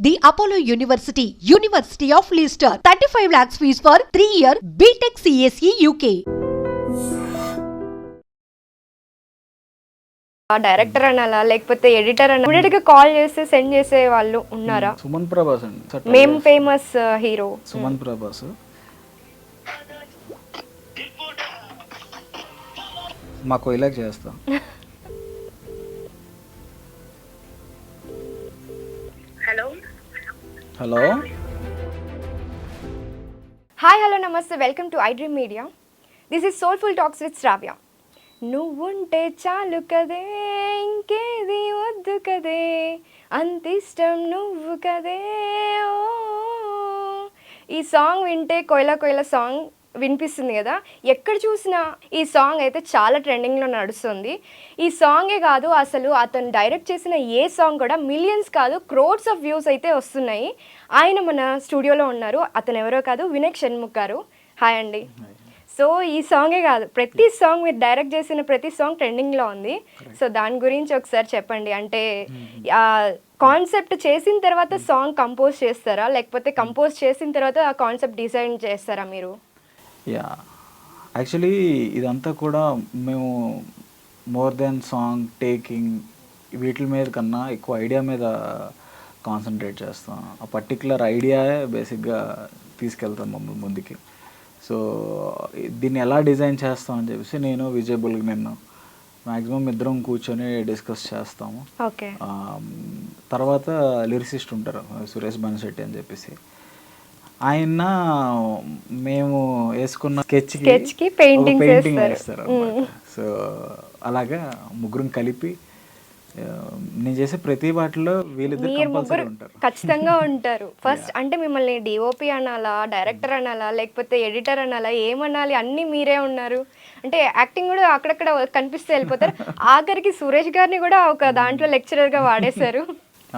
The Apollo University, University of Leicester. 35 lakhs fees for 3-year BTech CSE UK. Director అనాలా లేకపోతే editor అనాలా immediate గా call చేసి send చేసే వాళ్ళు ఉన్నారా? సుమన్ ప్రభాస్ అండి, మేము ఫేమస్ హీరో సుమన్ ప్రభాస్. మా కోయిలాకి చేస్తాం. హలో హాయ్ హలో నమస్తే, welcome to I dream media. This is soulful talks with Shravya. నువ్వుంటే చాలు కదే, ఇంకేది వద్దు కదే, అంత ఇష్టం నువ్వు కదే. ఓ ఈ సాంగ్ వింటే కోయిలా కోయిలా సాంగ్ వినిపిస్తుంది కదా, ఎక్కడ చూసినా ఈ సాంగ్ అయితే చాలా ట్రెండింగ్లో నడుస్తుంది. ఈ సాంగే కాదు, అసలు అతను డైరెక్ట్ చేసిన ఏ సాంగ్ కూడా మిలియన్స్ కాదు క్రోడ్స్ ఆఫ్ వ్యూస్ అయితే వస్తున్నాయి. ఆయన మన స్టూడియోలో ఉన్నారు. అతను ఎవరో కాదు, వినాయక్ షణ్ముఖ్ గారు. హాయ్ అండి. సో ఈ సాంగే కాదు, ప్రతి సాంగ్ మీరు డైరెక్ట్ చేసిన ప్రతి సాంగ్ ట్రెండింగ్లో ఉంది. సో దాని గురించి ఒకసారి చెప్పండి. అంటే కాన్సెప్ట్ చేసిన తర్వాత సాంగ్ కంపోజ్ చేస్తారా, లేకపోతే కంపోజ్ చేసిన తర్వాత ఆ కాన్సెప్ట్ డిజైన్ చేస్తారా మీరు? యా, యాక్చువల్లీ ఇదంతా కూడా మేము మోర్ దెన్ సాంగ్ టేకింగ్ వీటి మీద కన్నా ఎక్కువ ఐడియా మీద కాన్సన్ట్రేట్ చేస్తాం. ఆ పర్టికులర్ ఐడియా బేసిక్గా తీసుకెళ్తాం మమ్మల్ని ముందుకి. సో దీన్ని ఎలా డిజైన్ చేస్తాం అని చెప్పేసి నేను విజయబుల్గా నిన్న మ్యాక్సిమం ఇద్దరం కూర్చొని డిస్కస్ చేస్తాము. ఓకే. తర్వాత లిరిసిస్ట్ ఉంటారు సురేష్ బన్శెట్టి అని చెప్పేసి, ఆయన మేము వేసుకున్న స్కెచ్కి పెయింటింగ్ వేస్తారు. సో అలాగా ముగ్గురం కలిపి నేను చేసే ప్రతి వాటిలో వీళ్ళిద్దరు ఉంటారు, ఖచ్చితంగా ఉంటారు. ఫస్ట్ అంటే మిమ్మల్ని డిఓపి అనాలా, డైరెక్టర్ అనాలా, లేకపోతే ఎడిటర్ అనాలా, ఏమనాలి, అన్నీ మీరే ఉన్నారు. అంటే యాక్టింగ్ కూడా అక్కడక్కడ కనిపిస్తే వెళ్ళిపోతారు. ఆఖరికి సురేష్ గారిని కూడా ఒక దాంట్లో లెక్చరర్గా వాడేశారు.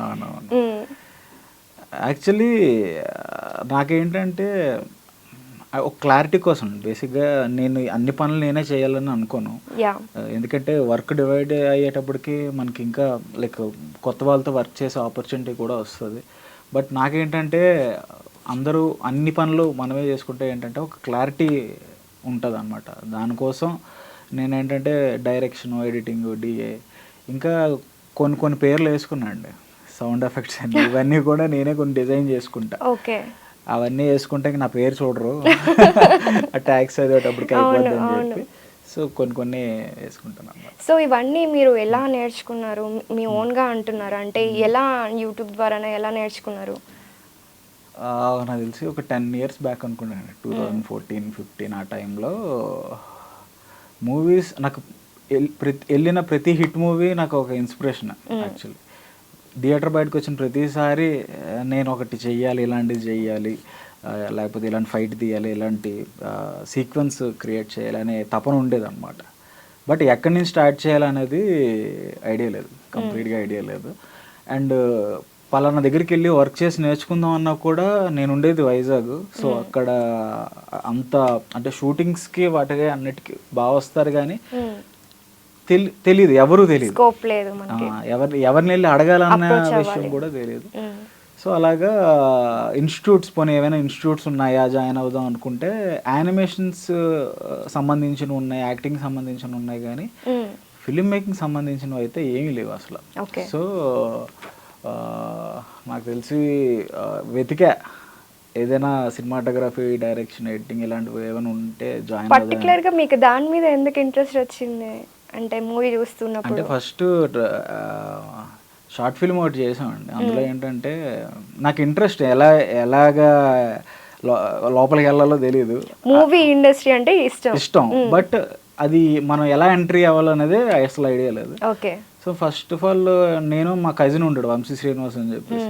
అవునవును. యాక్చువల్లీ నాకేంటంటే ఒక క్లారిటీ కోసం బేసిక్గా నేను అన్ని పనులు నేనే చేయాలని అనుకోను. ఎందుకంటే వర్క్ డివైడ్ అయ్యేటప్పటికి మనకి ఇంకా లైక్ కొత్త వాళ్ళతో వర్క్ చేసే ఆపర్చునిటీ కూడా వస్తుంది. బట్ నాకేంటంటే అందరూ అన్ని పనులు మనమే చేసుకుంటే ఏంటంటే ఒక క్లారిటీ ఉంటుంది అన్నమాట. దానికోసం నేనేంటంటే డైరెక్షన్, ఎడిటింగ్, డిఏ, ఇంకా కొన్ని పేర్లు వేసుకున్నా అండి. సౌండ్ ఎఫెక్ట్స్ అన్ని ఇవన్నీ కూడా నేనే కొన్ని డిజైన్ చేసుకుంటా. ఓకే. అవన్నీ వేసుకుంటే నా పేరు చూడరు, ట్యాక్స్ చదివేటప్పటికి అయిపోద్ది అని చెప్పి సో కొన్ని వేసుకుంటాను అన్నమాట. సో ఇవన్నీ మీరు ఎలా నేర్చుకున్నారు? మీ ఓన్గా అంటున్నారు అంటే ఎలా, యూట్యూబ్ ద్వారానే ఎలా నేర్చుకున్నారు? నాకు తెలిసి ఒక 10 years బ్యాక్ అనుకున్నాను, 2014-15 ఆ టైంలో మూవీస్ నాకు వెళ్ళిన ప్రతి హిట్ మూవీ నాకు ఒక ఇన్స్పిరేషన్. యాక్చువల్లీ థియేటర్ బయటకు వచ్చిన ప్రతిసారి నేను ఒకటి చెయ్యాలి, ఇలాంటిది చెయ్యాలి, లేకపోతే ఇలాంటి ఫైట్ తీయాలి, ఇలాంటి సీక్వెన్స్ క్రియేట్ చేయాలి అనే తపన ఉండేదన్నమాట. బట్ ఎక్కడి నుంచి స్టార్ట్ చేయాలనేది ఐడియా లేదు, కంప్లీట్గా ఐడియా లేదు. అండ్ పలానా దగ్గరికి వెళ్ళి వర్క్ చేసి నేర్చుకుందాం అన్నా కూడా నేను ఉండేది వైజాగ్. సో అక్కడ అంత అంటే షూటింగ్స్కి వాటికి అన్నిటికీ బాగా వస్తారు కానీ తెలియదు, ఎవరు తెలియదు, ఎవరిని వెళ్ళి అడగాలన్న విషయం కూడా తెలియదు. సో అలాగా ఇన్స్టిట్యూట్స్, పోనీ ఏమైనా ఇన్స్టిట్యూట్స్ ఉన్నాయా జాయిన్ అవుదాం అనుకుంటే యానిమేషన్స్ సంబంధించినవి ఉన్నాయి, యాక్టింగ్ సంబంధించినవి ఉన్నాయి, కానీ ఫిలిం మేకింగ్ సంబంధించినవి అయితే ఏమీ లేవు అసలు. సో నాకు తెలిసి వెతికా ఏదైనా సినిమాటోగ్రఫీ, డైరెక్షన్, ఎడిటింగ్ ఇలాంటివి ఏమైనా ఉంటే జాయిన్. పర్టికులర్గా మీకు దాని మీద ఎందుకు ఇంట్రెస్ట్ వచ్చింది? అంటే మూవీ చూస్తున్నప్పుడు అంటే ఫస్ట్ షార్ట్ ఫిల్మ్ ఒకటి చేసామండి. అందులో ఏంటంటే నాకు ఇంట్రెస్ట్ ఎలాగా లోపలికి వెళ్ళాలో తెలియదు. మూవీ ఇండస్ట్రీ అంటే ఇష్టం, బట్ అది మనం ఎలా ఎంట్రీ అవ్వాలనేది అసలు ఐడియా లేదు. Okay. So first of all నేను మా కజిన్ ఉంటాడు వంశీ శ్రీనివాస్ అని చెప్పేసి.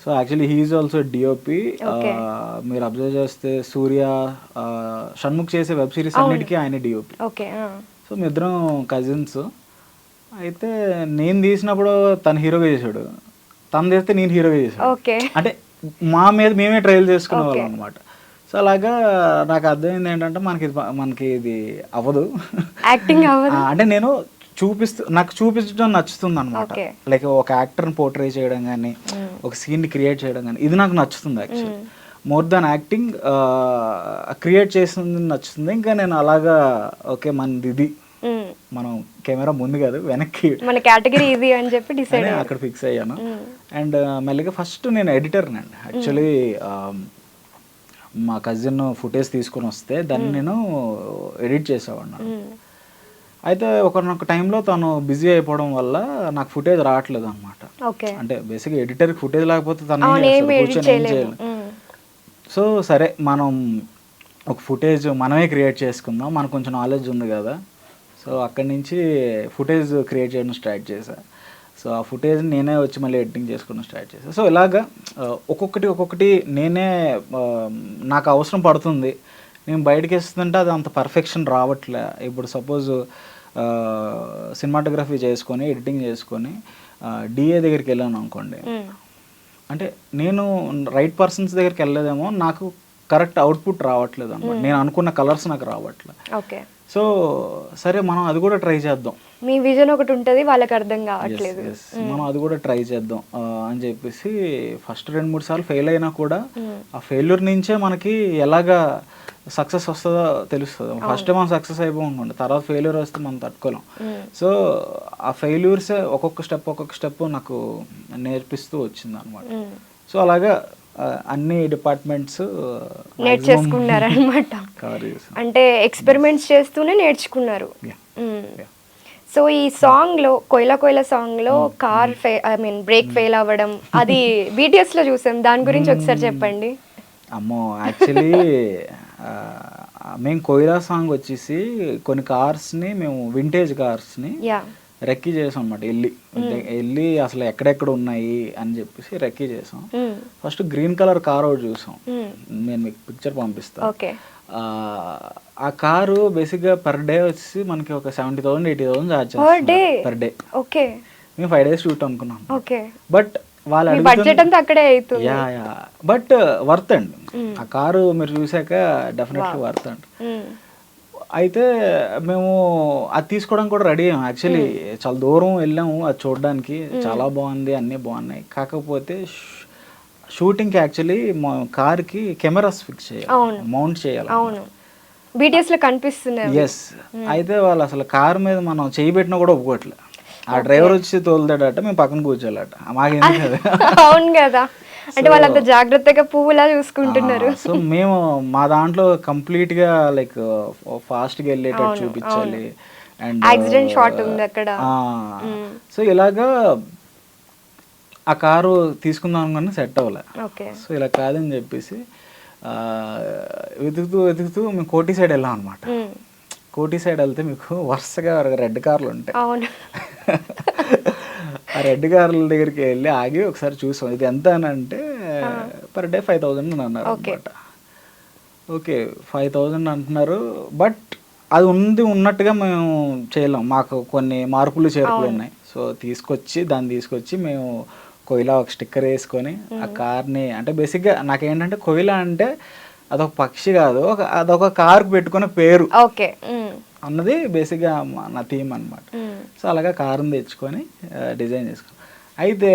So actually he's also DOP. మీరు అబ్జర్వ్ చేస్తే సూర్య, షణ్ముఖ్ చేసే వెబ్ సిరీస్ అన్నిటికీ ఆయన డిఓపి. ఓకే. సో మీ ఇద్దరం కజిన్స్. అయితే నేను తీసినప్పుడు తను హీరోగా చేశాడు, తను చేస్తే నేను హీరోగా చేశాను. అంటే మా మీద మేమే ట్రయల్ చేసుకునే వాళ్ళం అనమాట. సో అలాగా నాకు అర్థమైంది ఏంటంటే మనకి ఇది అవ్వదు, యాక్టింగ్ అవ్వదు. అంటే నేను నాకు చూపించడం నచ్చుతుంది అనమాట. Okay. లైక్ ఒక యాక్టర్ని పోర్ట్రే చేయడం కానీ ఒక సీన్ని క్రియేట్ చేయడం కానీ ఇది నాకు నచ్చుతుంది actually. More than acting create చేసింది నచ్చుతుంది. ఇంకా నేను అలాగా ఓకే మనది ఇది, మనం కెమెరా ముందు కాదు వెనక్కి మన కేటగిరీ ఇది అని చెప్పి డిసైడ్ అక్కడ ఫిక్స్ అయ్యాను. అండ్ మెల్లిగా ఫస్ట్ నేను ఎడిటర్ని అండి యాక్చువల్లీ. మా కజిన్ ఫుటేజ్ తీసుకొని వస్తే దాన్ని నేను ఎడిట్ చేసేవాడిని. అయితే ఒకనొక టైంలో తను బిజీ అయిపోవడం వల్ల నాకు ఫుటేజ్ రావట్లేదు అనమాట. అంటే బేసిక్గా ఎడిటర్కి ఫుటేజ్ లేకపోతే తను కూర్చొని ఏం చేయాలి. సో సరే మనం ఒక ఫుటేజ్ మనమే క్రియేట్ చేసుకుందాం, మనకు కొంచెం నాలెడ్జ్ ఉంది కదా. సో అక్కడి నుంచి ఫుటేజ్ క్రియేట్ చేయడం స్టార్ట్ చేశా. సో ఆ ఫుటేజ్ నేనే వచ్చి మళ్ళీ ఎడిటింగ్ చేసుకోవడం స్టార్ట్ చేశాను. సో ఇలాగా ఒక్కొక్కటి నేనే నాకు అవసరం పడుతుంది. నేను బయటకి వేస్తుంటే అది అంత పర్ఫెక్షన్ రావట్లే. ఇప్పుడు సపోజ్ సినిమాటోగ్రఫీ చేసుకొని ఎడిటింగ్ చేసుకొని డిఏ దగ్గరికి వెళ్ళాను అనుకోండి, అంటే నేను రైట్ పర్సన్స్ దగ్గరికి వెళ్ళలేదేమో, నాకు కరెక్ట్ అవుట్పుట్ రావట్లేదు అనమాట. నేను అనుకున్న కలర్స్ నాకు రావట్లేదు. ఓకే. సో సరే మనం అది కూడా ట్రై చేద్దాం. మీ విజన్ ఒకటి ఉంటుంది, వాళ్ళకి అర్థం కావట్లేదు, మనం అది కూడా ట్రై చేద్దాం అని చెప్పేసి ఫస్ట్ 2-3 సార్లు ఫెయిల్ అయినా కూడా ఆ ఫెయిల్యూర్ నుంచే మనకి ఎలాగా సక్సెస్ వస్తుందో తెలుస్తుంది. ఫస్ట్ మనం సక్సెస్ అయిపోకుండా తర్వాత ఫెయిల్యూర్ వస్తే మనం తట్టుకోలేం. సో ఆ ఫెయిల్యూర్సే ఒక్కొక్క స్టెప్ నాకు నేర్పిస్తూ వచ్చింది అనమాట. సో అలాగా అన్ని డిపార్ట్మెంట్స్ నేర్చేసుకున్నారనమాట. అంటే ఎక్స్పెరిమెంట్స్ చేస్తూనే నేర్చుకున్నారు. సో ఈ సాంగ్లో కోయిలా సాంగ్లో కార్ బ్రేక్ ఫెయిల్ అవ్వడం అది BTSలో చూసాం, దాని గురించి ఒకసారి చెప్పండి. అమ్మో యాక్చువల్లీ మేము కోయిలా సాంగ్ వచ్చేసి కొన్ని కార్స్ని మేము వింటేజ్ కార్స్ని రెక్కీ చేసాం అనమాట. వెళ్ళి అసలు ఎక్కడెక్కడ ఉన్నాయి అని చెప్పేసి రెక్కీ చేసాం. ఫస్ట్ గ్రీన్ కలర్ కార్ ఒకటి చూసాం, నేను మీకు పిక్చర్ పంపిస్తాను. ఆ కారు బేసిక్గా పర్ డే వచ్చి మనకి ఒక 70,000 80,000 చార్జ్ పర్ డే. మేము 5 days షూట్ అనుకున్నాం. బట్ వాళ్ళ బడ్జెట్ అంతా అక్కడే అవుతుంది. బట్ వర్త్ అండి ఆ కారు మీరు చూసాక డెఫినెట్లీ వర్త్ అండి. అయితే మేము అది తీసుకోవడానికి కూడా రెడీ అయ్యాం. యాక్చువల్లీ చాలా దూరం వెళ్ళాము అది చూడడానికి, చాలా బాగుంది, అన్నీ బాగున్నాయి. కాకపోతే షూటింగ్కి యాక్చువల్లీ మా కార్కి కెమెరాస్ ఫిక్స్ చేయాలి, మౌంట్ చేయాలి. BTSలో కనిపిస్తున్నాయి. ఎస్. అయితే వాళ్ళు అసలు కారు మీద మనం చేయి పెట్టినా కూడా ఒప్పుకోవట్లే. ఆ డ్రైవర్ వచ్చి తోలుతాడట, మేము పక్కన కూర్చోాలట. మాకేంది కదా. అవును కదా, అంటే వాళ్ళంత జాగ్రత్తగా పువ్వులా చూసుకుంటున్నారు. సో మేము మా దాంట్లో కంప్లీట్ గా లైక్ ఫాస్ట్ గా వెళ్ళేటట్టు చూపించాలి. అండ్ యాక్సిడెంట్ షాట్ ఉంది అక్కడ. సో ఇలాగా ఆ కారు తీసుకుందాం కానీ సెట్ అవ్వలే. సో ఇలా కాదని చెప్పేసి వెతుకుతూ మేము కోటి సైడ్ వెళ్ళాం అనమాట. కోటి సైడ్ వెళ్తే మీకు వరుసగా రెడ్ కార్లు ఉంటాయి. ఆ రెడ్ కార్ల దగ్గరికి వెళ్ళి ఆగి ఒకసారి చూసాం, ఇది ఎంత అని అంటే పర్ డే 5,000 అని అన్నారు అనమాట. ఓకే 5,000 అంటున్నారు, బట్ అది ఉన్నట్టుగా మేము చేయలేం, మాకు కొన్ని మార్పులు చేర్పులు ఉన్నాయి. సో దాన్ని తీసుకొచ్చి మేము కోయిలా ఒక స్టిక్కర్ వేసుకొని ఆ కార్ని, అంటే బేసిక్గా నాకేంటంటే కోయిలా అంటే అదొక పక్షి కాదు, అదొక కార్కు పెట్టుకునే పేరు అన్నది బేసిక్గా నా థీమ్ అనమాట. సో అలాగా కారుని తెచ్చుకొని డిజైన్ చేసుకున్నాం. అయితే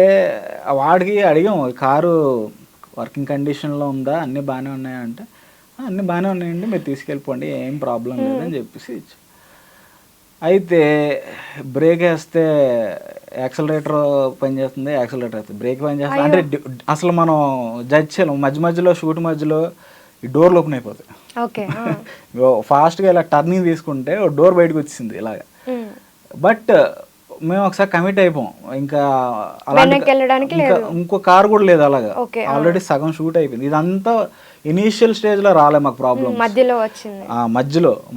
వాడికి అడిగాం, కారు వర్కింగ్ కండిషన్లో ఉందా, అన్నీ బాగానే ఉన్నాయంటే అన్నీ బాగానే ఉన్నాయండి, మీరు తీసుకెళ్ళిపోండి, ఏం ప్రాబ్లం లేదని చెప్పేసి ఇచ్చాం. అయితే బ్రేక్ వేస్తే యాక్సలరేటర్ పనిచేస్తుంది, యాక్సలరేటర్ అయితే బ్రేక్ పనిచేస్తుంది. అంటే అసలు మనం జడ్జ్ చేయలేం. మధ్యలో షూట్ మధ్యలో ఈ డోర్లు ఓపెన్ అయిపోతాయి. ఫాస్ట్గా ఇలా టర్నింగ్ తీసుకుంటే డోర్ బయటకు వచ్చింది ఇలాగా. బట్ మేము ఒకసారి కమిట్ అయిపోయాం, ఇంకా ఇంకో కార్ కూడా లేదు అలాగా, ఆల్రెడీ సగం షూట్ అయిపోయింది. ఇదంతా ఇనీషియల్ స్టేజ్లో రాలే మాకు ప్రాబ్లమ్,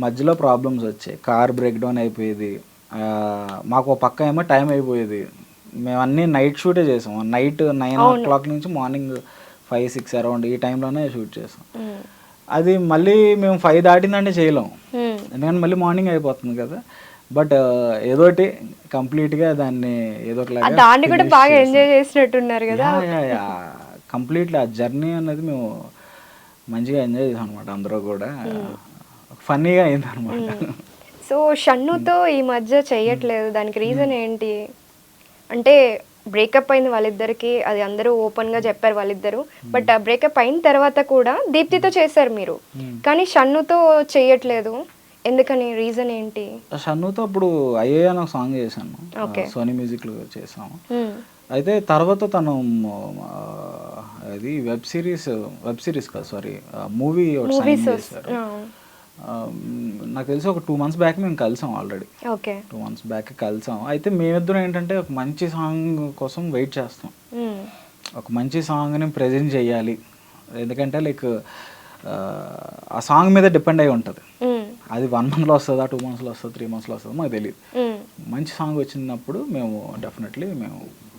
మధ్యలో ప్రాబ్లమ్స్ వచ్చాయి. కార్ బ్రేక్ డౌన్ అయిపోయేది, మాకు పక్క ఏమో టైం అయిపోయేది. మేము అన్నీ నైట్ షూటే చేసాం. నైట్ 9 o'clock నుంచి మార్నింగ్ 5-6 అరౌండ్ ఈ టైంలోనే షూట్ చేసాం. అది మళ్ళీ మేము 5 దాటిందంటే చేయలేం, ఎందుకంటే మళ్ళీ మార్నింగ్ అయిపోతుంది కదా. బట్ ఏదోటి కంప్లీట్గా దాన్ని దాన్ని కూడా బాగా ఎంజాయ్ చేసినట్టున్నారు కదా. కంప్లీట్లీ ఆ జర్నీ అనేది మేము మంచిగా ఎంజాయ్ చేసాం అనమాట. అందరూ కూడా ఫన్నీగా అయింది అనమాట. సో షన్నుతో ఈ మధ్య చెయ్యట్లేదు, దానికి రీజన్ ఏంటి? అంటే బ్రేకప్ అయింది వాళ్ళిద్దరికి, అది అందరూ ఓపెన్గా చెప్పారు వాళ్ళిద్దరు. బట్ ఆ బ్రేకప్ అయిన తర్వాత కూడా దీప్తితో చేశారు మీరు, కానీ షన్నుతో చెయ్యట్లేదు ఎందుకని? రీజన్ ఏంటి? షన్నుతో అప్పుడు అయ్యే అని ఒక సాంగ్ చేశాను, సోనీ మ్యూజిక్లో చేసాము. అయితే తర్వాత తను అది వెబ్ సిరీస్ కాదు సారీ మూవీ ఒకటి సైన్ చేశారు. నాకు తెలిసి ఒక 2 months బ్యాక్ మేము కలిసాం ఆల్రెడీ. 2 months బ్యాక్ కలిసాం. అయితే మేమిద్దరం ఏంటంటే ఒక మంచి సాంగ్ కోసం వెయిట్ చేస్తాం. ఒక మంచి సాంగ్ని ప్రజెంట్ చేయాలి, ఎందుకంటే లైక్ ఆ సాంగ్ మీద డిపెండ్ అయి ఉంటుంది. అది 1 monthలో వస్తుందా, 2 monthsలో వస్తుందా, 3 monthsలో వస్తుందా మాకు తెలియదు. మంచి సాంగ్ వచ్చినప్పుడు మేము డెఫినెట్లీ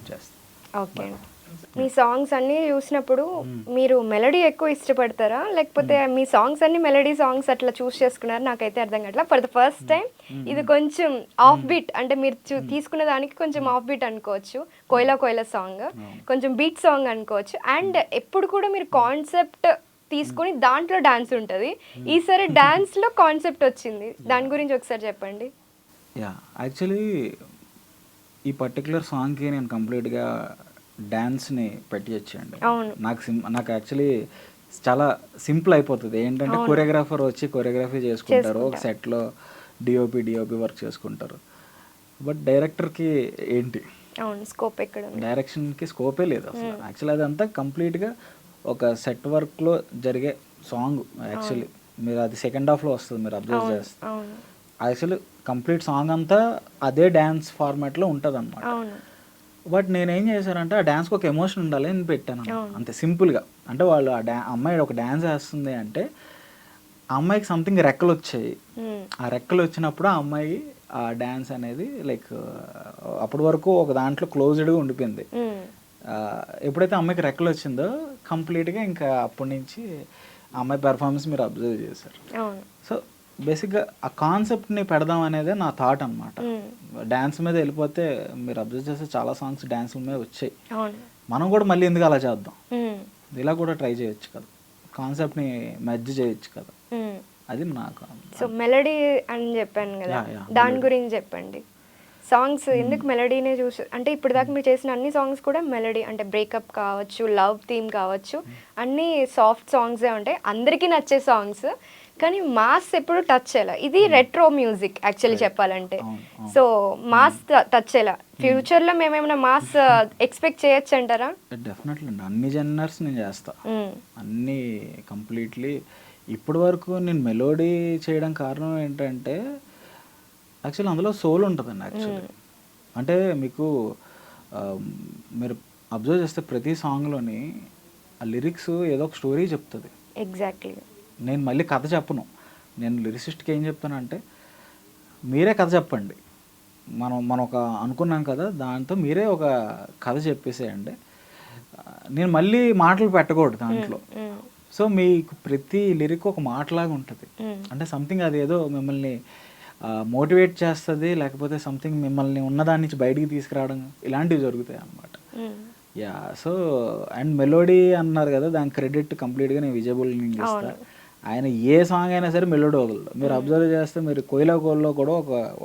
చేస్తాం. ఓకే, మీ సాంగ్స్ అన్నీ చూసినప్పుడు మీరు మెలడీ ఎక్కువ ఇష్టపడతారా, లేకపోతే మీ సాంగ్స్ అన్ని మెలడీ సాంగ్స్ అట్లా చూస్ చేసుకున్నారు? నాకైతే అర్థం కావట్లేదు. ఫర్ ద ఫస్ట్ టైం ఇది కొంచెం ఆఫ్ బీట్, అంటే మీరు తీసుకున్న దానికి కొంచెం ఆఫ్ బీట్ అనుకోవచ్చు. కోయిలా సాంగ్ కొంచెం బీట్ సాంగ్ అనుకోవచ్చు. అండ్ ఎప్పుడు కూడా మీరు కాన్సెప్ట్ తీసుకొని దాంట్లో డాన్స్ ఉంటుంది. ఈసారి డాన్స్లో కాన్సెప్ట్ వచ్చింది, దాని గురించి ఒకసారి చెప్పండి. యాక్చువల్లీ ఈ పర్టికులర్ సాంగ్కి నేను కంప్లీట్గా డాన్స్ని పెట్టి వచ్చాయండి. నాకు యాక్చువల్లీ చాలా సింపుల్ అయిపోతుంది. ఏంటంటే కొరియోగ్రాఫర్ వచ్చి కొరియోగ్రఫీ చేసుకుంటారు, ఒక సెట్లో డిఓపి వర్క్ చేసుకుంటారు. బట్ డైరెక్టర్కి ఏంటి స్కోప్, ఎక్కడ డైరెక్షన్కి స్కోపే లేదు అసలు. యాక్చువల్లీ అదంతా కంప్లీట్గా ఒక సెట్ వర్క్లో జరిగే సాంగ్. యాక్చువల్లీ మీరు అది సెకండ్ హాఫ్లో వస్తుంది, మీరు అబ్జర్వ్ చేస్తారు. యాక్చువల్లీ కంప్లీట్ సాంగ్ అంతా అదే డ్యాన్స్ ఫార్మాట్లో ఉంటుంది అనమాట. బట్ నేనేం చేశానంటే ఆ డ్యాన్స్కి ఒక ఎమోషన్ ఉండాలి అని పెట్టాను అంతే సింపుల్గా. అంటే వాళ్ళు అమ్మాయి ఒక డ్యాన్స్ వేస్తుంది అంటే ఆ అమ్మాయికి సంథింగ్ రెక్కలు వచ్చాయి. ఆ రెక్కలు వచ్చినప్పుడు ఆ అమ్మాయి ఆ డ్యాన్స్ అనేది లైక్ అప్పటి వరకు ఒక దాంట్లో క్లోజ్డ్గా ఉండిపోయింది. ఎప్పుడైతే అమ్మాయికి రెక్కలు వచ్చిందో కంప్లీట్గా ఇంకా అప్పటి నుంచి ఆ అమ్మాయి పెర్ఫార్మెన్స్ మీరు అబ్జర్వ్ చేశారు. సో బేసిక్గా ఆ కాన్సెప్ట్ని పెడదాం అనేదే నా థాట్ అనమాట. డ్యాన్స్ మీద వెళ్ళిపోతే మీరు అబ్జర్వ్ చేస్తే చాలా సాంగ్స్ డ్యాన్స్ మీద వచ్చాయి. మనం కూడా మళ్ళీ ఎందుకు అలా చేద్దాం, ఇలా కూడా ట్రై చేయొచ్చు కదా, కాన్సెప్ట్ని మెర్జ్ చేయొచ్చు కదా, అది నాకు. సో మెలడీ అని చెప్పాను కదా, దాని గురించి చెప్పండి. సాంగ్స్ ఎందుకు మెలడీనే చూసి, అంటే ఇప్పుడు దాకా మీరు చేసిన అన్ని సాంగ్స్ కూడా మెలడీ, అంటే బ్రేకప్ కావచ్చు, లవ్ థీమ్ కావచ్చు, అన్నీ సాఫ్ట్ సాంగ్సే ఉంటాయి, అందరికీ నచ్చే సాంగ్స్. కానీ మాస్ ఎప్పుడు టచ్ చేయాలి. ఇది రెట్రో మ్యూజిక్ యాక్చువల్లీ చెప్పాలంటే. సో మాస్ టచ్ చేయాలి. ఫ్యూచర్లో మేమేమైనా మాస్ ఎక్స్పెక్ట్ చేయొచ్చు అంటారా? డెఫినెట్లీ అండి, అన్ని జనర్స్ నేను చేస్తా, అన్ని కంప్లీట్లీ. ఇప్పటి వరకు నేను మెలోడీ చేయడం కారణం ఏంటంటే యాక్చువల్లీ అందులో సోల్ ఉంటుందండి. యాక్చువల్లీ అంటే మీకు మీరు అబ్జర్వ్ చేస్తే ప్రతి సాంగ్లోని ఆ లిరిక్స్ ఏదో ఒక స్టోరీ చెప్తుంది. ఎగ్జాక్ట్లీ. నేను మళ్ళీ కథ చెప్పను. నేను లిరిసిస్ట్కి ఏం చెప్తానంటే మీరే కథ చెప్పండి, మనం ఒక అనుకున్నాం కదా, దాంతో మీరే ఒక కథ చెప్పేసేయండి, నేను మళ్ళీ మాటలు పెట్టకూడదు దాంట్లో. సో మీకు ప్రతి లిరిక్ ఒక మాటలాగా ఉంటుంది. అంటే సంథింగ్ అది ఏదో మిమ్మల్ని మోటివేట్ చేస్తుంది, లేకపోతే సంథింగ్ మిమ్మల్ని ఉన్నదాని నుంచి బయటికి తీసుకురావడం, ఇలాంటివి జరుగుతాయి అన్నమాట. సో అండ్ మెలోడీ అన్నారు కదా, దాని క్రెడిట్ కంప్లీట్గా నేను విజయబుల్ నేను ఇస్తాను. ఆయన ఏ సాంగ్ అయినా సరే మెలోడీ వదలడు. మీరు అబ్జర్వ్ చేస్తే మీరు కోయిలో కూడా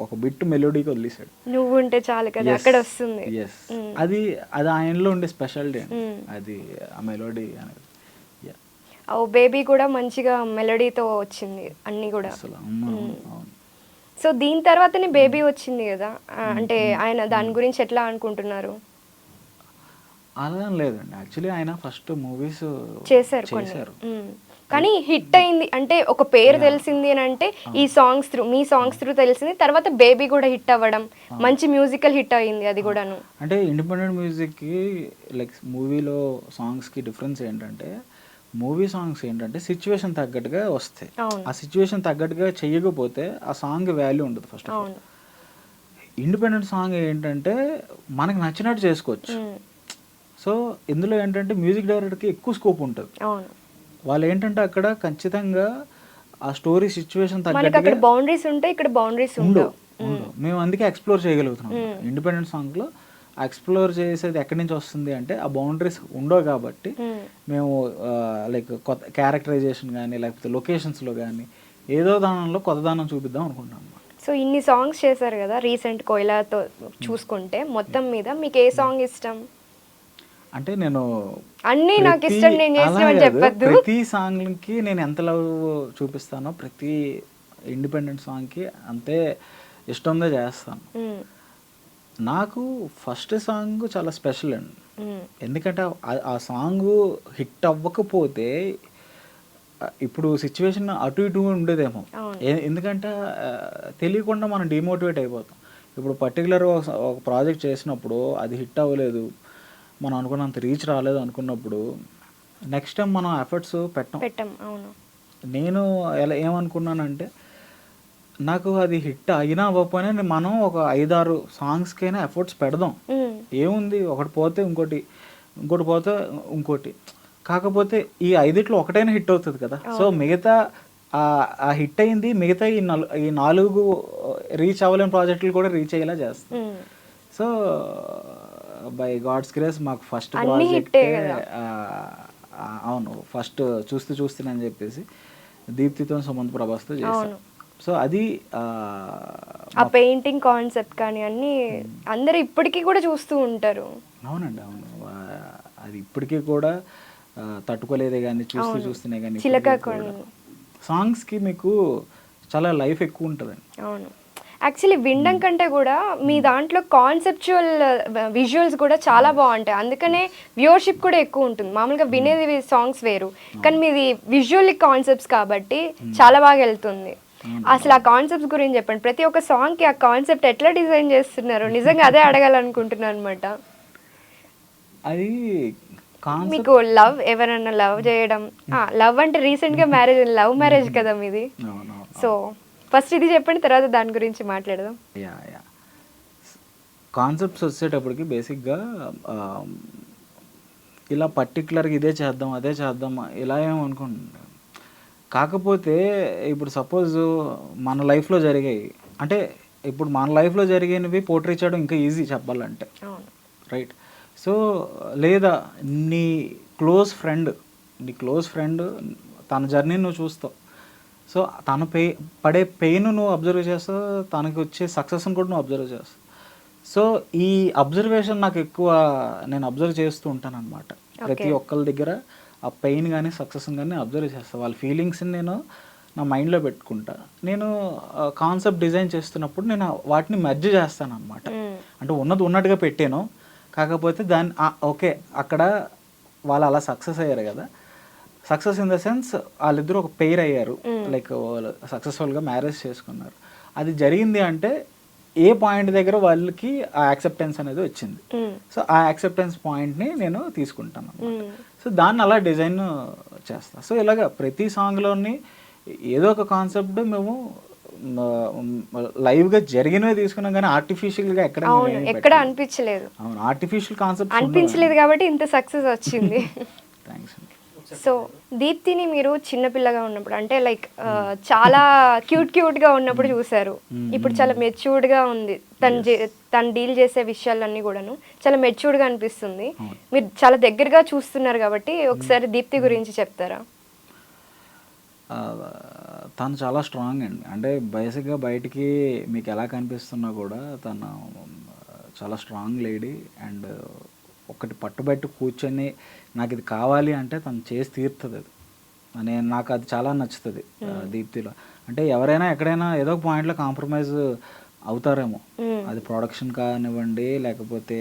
ఒక బిట్ మెలోడీకి వదిలేసాడు. నువ్వు ఉంటే చాలు కదా, అక్కడ వస్తుంది. ఎస్, అది ఆయనలో ఉండే స్పెషాలిటీ అండి, అది ఆ మెలోడీ అనేది. ఓ బేబీ కూడా మంచిగా మెలోడీతో వచ్చింది అన్ని కూడా అసలు. సో దీని తర్వాతనే బేబీ వచ్చింది కదా, అంటే ఆయన దాని గురించి ఎట్లా అనుకుంటున్నారు? అలా లేదండి, యాక్చువల్లీ ఆయన ఫస్ట్ మూవీస్ చేశారు, కానీ హిట్ అయింది. అంటే ఒక పేరు తెలిసింది అని అంటే ఈ సాంగ్స్ త్రూ, మీ సాంగ్స్ త్రూ తెలిసింది. తర్వాత బేబీ కూడా హిట్ అవ్వడం, మంచి మ్యూజికల్ హిట్ అయింది అది కూడాను. అంటే ఇండిపెండెంట్ మ్యూజిక్కి లైక్ మూవీలో సాంగ్స్కి డిఫరెన్స్ ఏంటంటే, మూవీ సాంగ్స్ ఏంటంటే సిచ్యువేషన్ తగ్గట్టుగా వస్తాయి. ఆ సిచ్యువేషన్ తగ్గట్టుగా చెయ్యకపోతే ఆ సాంగ్ వాల్యూ ఉండదు first of all. Independent song ఏంటంటే మనకు నచ్చినట్టు చేసుకోవచ్చు. సో ఇందులో ఏంటంటే మ్యూజిక్ డైరెక్టర్కి ఎక్కువ స్కోప్ ఉంటుంది. వాళ్ళు ఏంటంటే అక్కడ ఖచ్చితంగా ఆ స్టోరీ సిచ్యువేషన్ తగ్గట్టుగా బౌండరీస్ ఉంటాయి, ఇక్కడ బౌండరీస్ ఉండవు. మేము అందుకే ఎక్స్ప్లోర్ చేయగలుగుతున్నాం. ఇండిపెండెంట్ సాంగ్లో ఎక్స్ప్లోర్ చేసేది ఎక్కడి నుంచి వస్తుంది అంటే ఆ బౌండరీస్ ఉండవు కాబట్టి మేము లైక్ కొత్త క్యారెక్టరైజేషన్ కానీ లేకపోతే లొకేషన్స్లో కానీ ఏదో దానంలో కొత్త దానం చూపిద్దాం అనుకుంటాం. సో ఇన్ని సాంగ్స్ చేశారు కదా రీసెంట్ కోయిలాతో చూసుకుంటే, మొత్తం మీద మీకు ఏ సాంగ్ ఇష్టం? అంటే నేను అన్నీ నాకు ప్రతి- ఇష్టం నేను అలా చేసినవని కాదు, చెప్పొద్దు. ప్రతి సాంగ్కి నేను ఎంత లవ్ చూపిస్తానో ప్రతి ఇండిపెండెంట్ సాంగ్కి అంతే ఇష్టంగా చేస్తాను. మ్మ్. నాకు ఫస్ట్ సాంగ్ చాలా స్పెషల్ అండి. మ్మ్. ఎందుకంటే ఆ సాంగ్ హిట్ అవ్వకపోతే ఇప్పుడు సిచ్యువేషన్ అటు ఇటు ఉండేదేమో. అవును. ఎందుకంటే తెలియకుండా మనం డిమోటివేట్ అయిపోతాం. ఇప్పుడు పర్టికులర్ ఒక ప్రాజెక్ట్ చేసినప్పుడు అది హిట్ అవ్వలేదు, మనం అనుకున్నంత రీచ్ రాలేదు అనుకున్నప్పుడు నెక్స్ట్ టైం మనం ఎఫర్ట్స్ పెట్టం. అవును. నేను ఏమనుకున్నానంటే నాకు అది హిట్ అయినా అవ్వకపోయినా మనం ఒక 5-6 సాంగ్స్కైనా ఎఫర్ట్స్ పెడదాం. మ్మ్. ఏముంది, ఒకటి పోతే ఇంకోటి, ఇంకోటి పోతే ఇంకోటి. కాకపోతే ఈ 5 ఒకటైనా హిట్ అవుతుంది కదా. సో మిగతా ఆ హిట్ అయింది, మిగతా ఈ 4 రీచ్ అవ్వలేని ప్రాజెక్టులు కూడా రీచ్ అయ్యేలా చేస్తాం. మ్మ్. సో బై గాడ్స్ గ్రేస్ మాకు ఫస్ట్ అన్ని ప్రాజెక్ట్ హిట్టే కదా. అవును, ఫస్ట్ చూస్తూనని చెప్పేసి దీప్తితో సుమంత్ ప్రభాస్తో చేశాను. అవును. సో అది ఆ పెయింటింగ్ కాన్సెప్ట్ కానీ అన్నీ అందరూ ఇప్పటికీ కూడా చూస్తూ ఉంటారు. అవునండి, అవును. అది ఇప్పటికీ కూడా తట్టుకోలేదే కానీ చూస్తూనే కానీ చిలక కొన్ని సాంగ్స్కి మీకు చాలా లైఫ్ ఎక్కువ ఉంటుందండి. అవును. యాక్చువల్లీ వినడం కంటే కూడా మీ దాంట్లో కాన్సెప్చువల్ విజువల్స్ కూడా చాలా బాగుంటాయి, అందుకనే వ్యూవర్షిప్ కూడా ఎక్కువ ఉంటుంది. మామూలుగా వినేది సాంగ్స్ వేరు, కానీ మీది విజువల్ కాన్సెప్ట్స్ కాబట్టి చాలా బాగా వెళ్తుంది. అసలు ఆ కాన్సెప్ట్స్ గురించి చెప్పండి. ప్రతి ఒక్క సాంగ్కి ఆ కాన్సెప్ట్ ఎట్లా డిజైన్ చేస్తున్నారు, నిజంగా అదే అడగాలనుకుంటున్నాను అనమాట. అది మీకు లవ్ ఎవరన్నా లవ్ చేయడం, లవ్ అంటే రీసెంట్గా మ్యారేజ్, లవ్ మ్యారేజ్ కదా మీది. సో ఫస్ట్ ఇది చెప్పండి, తర్వాత దాని గురించి మాట్లాడదాం. యా కాన్సెప్ట్స్ వచ్చేటప్పటికి బేసిక్గా ఇలా పర్టికులర్గా ఇదే చేద్దాం అదే చేద్దాం ఇలా ఏమనుకుంటున్నాను. కాకపోతే ఇప్పుడు సపోజ్ మన లైఫ్లో జరిగాయి అంటే, ఇప్పుడు మన లైఫ్లో జరిగినవి పోర్ట్రే చేయడం ఇంకా ఈజీ చెప్పాలంటే, రైట్? సో లేదా నీ క్లోజ్ ఫ్రెండ్ తన జర్నీ నువ్వు చూస్తావు. సో తన పడే పెయిన్ నువ్వు అబ్జర్వ్ చేస్తావు, తనకి వచ్చే సక్సెస్ని కూడా నువ్వు అబ్జర్వ్ చేస్తావు. సో ఈ అబ్జర్వేషన్ నాకు ఎక్కువ, నేను అబ్జర్వ్ చేస్తూ ఉంటాను అనమాట. ప్రతి ఒక్కరి దగ్గర ఆ పెయిన్ కానీ సక్సెస్ని కానీ అబ్జర్వ్ చేస్తాను. వాళ్ళ ఫీలింగ్స్ని నేను నా మైండ్లో పెట్టుకుంటా. నేను కాన్సెప్ట్ డిజైన్ చేస్తున్నప్పుడు నేను వాటిని మెర్జ్ చేస్తాను అనమాట. అంటే ఉన్నట్టుగా పెట్టాను, కాకపోతే దాన్ని ఓకే అక్కడ వాళ్ళు అలా సక్సెస్ అయ్యారు కదా, సక్సెస్ ఇన్ ద సెన్స్ వాళ్ళిద్దరూ ఒక పెయిర్ అయ్యారు, లైక్ వాళ్ళు సక్సెస్ఫుల్గా మ్యారేజ్ చేసుకున్నారు. అది జరిగింది అంటే ఏ పాయింట్ దగ్గర వాళ్ళకి ఆ యాక్సెప్టెన్స్ అనేది వచ్చింది. సో ఆ యాక్సెప్టెన్స్ పాయింట్ని నేను తీసుకుంటాను. సో దాన్ని అలా డిజైన్ చేస్తాను. సో ఇలాగ ప్రతి సాంగ్లోని ఏదో ఒక కాన్సెప్ట్ మేము లైవ్గా జరిగినవి తీసుకున్నాం, కానీ ఆర్టిఫిషియల్గా ఎక్కడ అనిపించలేదు. అవును, ఆర్టిఫిషియల్ కాన్సెప్ట్ అనిపించలేదు కాబట్టి ఇంత సక్సెస్ వచ్చింది. థ్యాంక్స్ అండి. సో దీప్తిని మీరు చిన్నపిల్లగా ఉన్నప్పుడు అంటే లైక్ చాలా క్యూట్గా ఉన్నప్పుడు చూసారు, ఇప్పుడు చాలా మెచ్యూర్డ్గా ఉంది. తను డీల్ చేసే విషయాలన్నీ కూడాను చాలా మెచ్యూర్డ్గా అనిపిస్తుంది. మీరు చాలా దగ్గరగా చూస్తున్నారు కాబట్టి ఒకసారి దీప్తి గురించి చెప్తారా? తను చాలా స్ట్రాంగ్ అండి. అంటే బేసిక్గా బయటికి మీకు ఎలా కనిపిస్తున్నా కూడా తను చాలా స్ట్రాంగ్ లేడీ. అండ్ ఒకటి పట్టుబట్టి కూర్చొని నాకు ఇది కావాలి అంటే తను చేసి తీరుతుంది. అది నాకు అది చాలా నచ్చుతుంది దీప్తిలో. అంటే ఎవరైనా ఎక్కడైనా ఏదో ఒక పాయింట్లో కాంప్రమైజ్ అవుతారేమో, అది ప్రొడక్షన్ కానివ్వండి లేకపోతే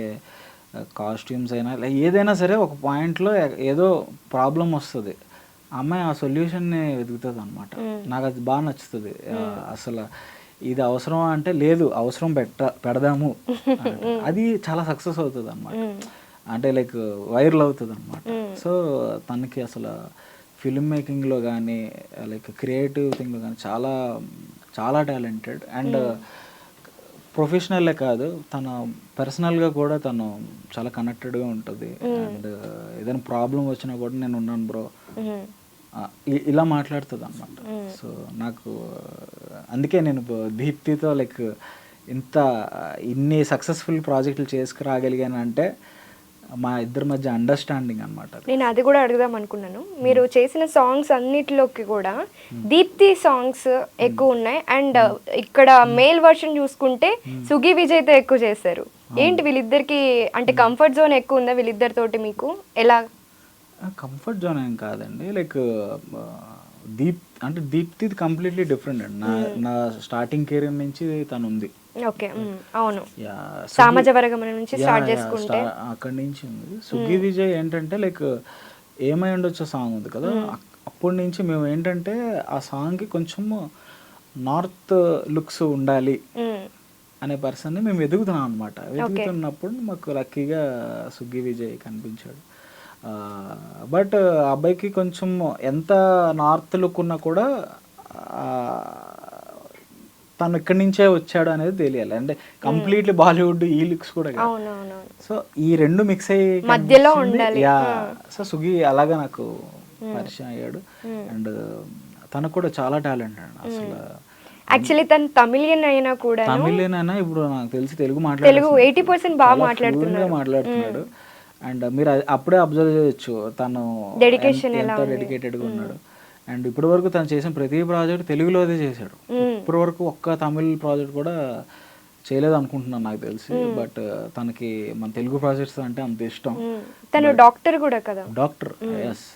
కాస్ట్యూమ్స్ అయినా ఏదైనా సరే, ఒక పాయింట్లో ఏదో ప్రాబ్లం వస్తుంది, అమ్మాయి ఆ సొల్యూషన్ని వెతుకుతుంది అనమాట. నాకు అది బాగా నచ్చుతుంది. అసలు ఇది అవసరం అంటే లేదు, అవసరం పెడదాము, అది చాలా సక్సెస్ అవుతుంది అనమాట. అంటే లైక్ వైరల్ అవుతుంది అనమాట. సో తనకి అసలు ఫిల్మ్ మేకింగ్లో కానీ లైక్ క్రియేటివ్ థింగ్లో కానీ చాలా చాలా టాలెంటెడ్. అండ్ ప్రొఫెషనల్లే కాదు, తన పర్సనల్గా కూడా తను చాలా కనెక్టెడ్గా ఉంటుంది. అండ్ ఏదైనా ప్రాబ్లం వచ్చినా కూడా నేను ఉన్నాను బ్రో ఇలా మాట్లాడుతుంది అనమాట. సో నాకు అందుకే నేను దీప్తితో లైక్ ఇన్ని సక్సెస్ఫుల్ ప్రాజెక్టులు చేసుకురాగలిగాను అంటే మా ఇద్దరి మధ్య అండర్స్టాండింగ్ అనమాట. నేను అది కూడా అడుగుదాం అనుకున్నాను. మీరు చేసిన సాంగ్స్ అన్నిటిలోకి కూడా దీప్తి సాంగ్స్ ఎక్కువ ఉన్నాయి, అండ్ ఇక్కడ మేల్ వర్షన్ చూసుకుంటే సుగి విజయ్తో ఎక్కువ చేశారు. ఏంటి వీళ్ళిద్దరికి అంటే కంఫర్ట్ జోన్ ఎక్కువ ఉందా వీళ్ళిద్దరితోటి మీకు? ఎలా? కంఫర్ట్ జోన్ ఏం కాదండి, లైక్ దీప్తి కంప్లీట్లీ డిఫరెంట్ అండి. నా స్టార్టింగ్ కెరీర్ నుంచి తను ఉంది. ఓకే, అవును, సామాజ వర్గం నుంచి స్టార్ట్ చేసుకుంటే అక్కడి నుంచి ఉంది. సుగి విజయ్ ఏంటంటే లైక్ ఏమై ఉండొచ్చు సాంగ్ ఉంది కదా, అప్పటి నుంచి మేము ఏంటంటే ఆ సాంగ్కి కొంచెం నార్త్ లుక్స్ ఉండాలి అనే పర్సన్ని మేము వెతుకుతున్నాం అనమాట. వెతుకుతున్నప్పుడు మాకు లక్కీగా సుగ్గి విజయ్ కనిపించాడు. బట్ అబ్బాయికి కొంచెం ఎంత నార్త్ లుక్ ఉన్నా కూడా తను ఇక్కడి నుంచే వచ్చాడు అనేది తెలియాలి. అంటే కంప్లీట్లీ బాలీవుడ్ ఈ లుక్స్ కూడా. సో ఈ రెండు మిక్స్ అయ్యి మధ్యలో ఉండాలి. సో సుగి అలాగా నాకు పరిచయం అయ్యాడు. అండ్ తనకు కూడా చాలా టాలెంట్ అండి అసలు. యాక్చువల్లీ తను తమిళియన్ అయినా కూడా, తమిళియన్ అయినా ఇప్పుడు నాకు తెలిసి తెలుగు 80% బాగా మాట్లాడుతున్నాడు. అండ్ మీరు అప్పుడే అబ్జర్వ్ చేయొచ్చు తను ఎంత డెడికేటెడ్గా ఉన్నాడు. అండ్ ఇప్పటి వరకు తను చేసిన ప్రతి ప్రాజెక్ట్ తెలుగులోదే చేశాడు. ఇప్పటి వరకు ఒక్క తమిళ్ ప్రాజెక్ట్ కూడా చేయలేదు అనుకుంటున్నాను నాకు తెలిసి. బట్ తనకి మన తెలుగు ప్రాజెక్ట్స్ అంటే అంత ఇష్టం. తను డాక్టర్ కూడా కదా. Doctor, yes.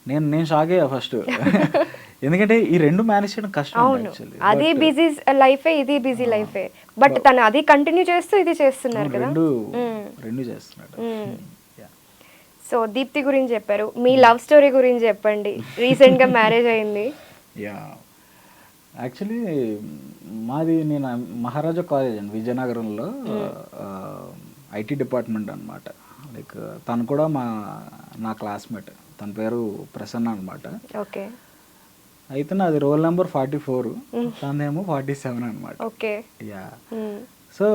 నేను షాక్ అయ్యా ఫస్ట్, ఎందుకంటే ఈ రెండు మేనేజ్ చేయడం కష్టం. అది బిజీ లైఫే, ఇది బిజీ లైఫే, బట్ తను అది కంటిన్యూ చేస్తూ ఇది చేస్తున్నారు కదా, రెండు చేస్తున్నాడు. సో దీప్తి గురించి చెప్పారు, మీ లవ్ స్టోరీ గురించి చెప్పండి. రీసెంట్ గా మ్యారేజ్ అయింది. యాక్చువల్లీ మాది నేను మహారాజా కాలేజ్ అండి విజయనగరంలో, ఐటీ డిపార్ట్మెంట్ అనమాట. లైక్ తను కూడా నా క్లాస్మేట్. తన పేరు ప్రసన్న అనమాట. ఓకే. అయితే నాది రోల్ నెంబర్ 44, తనేమో 47 అనమాట. ఓకే. యా. సో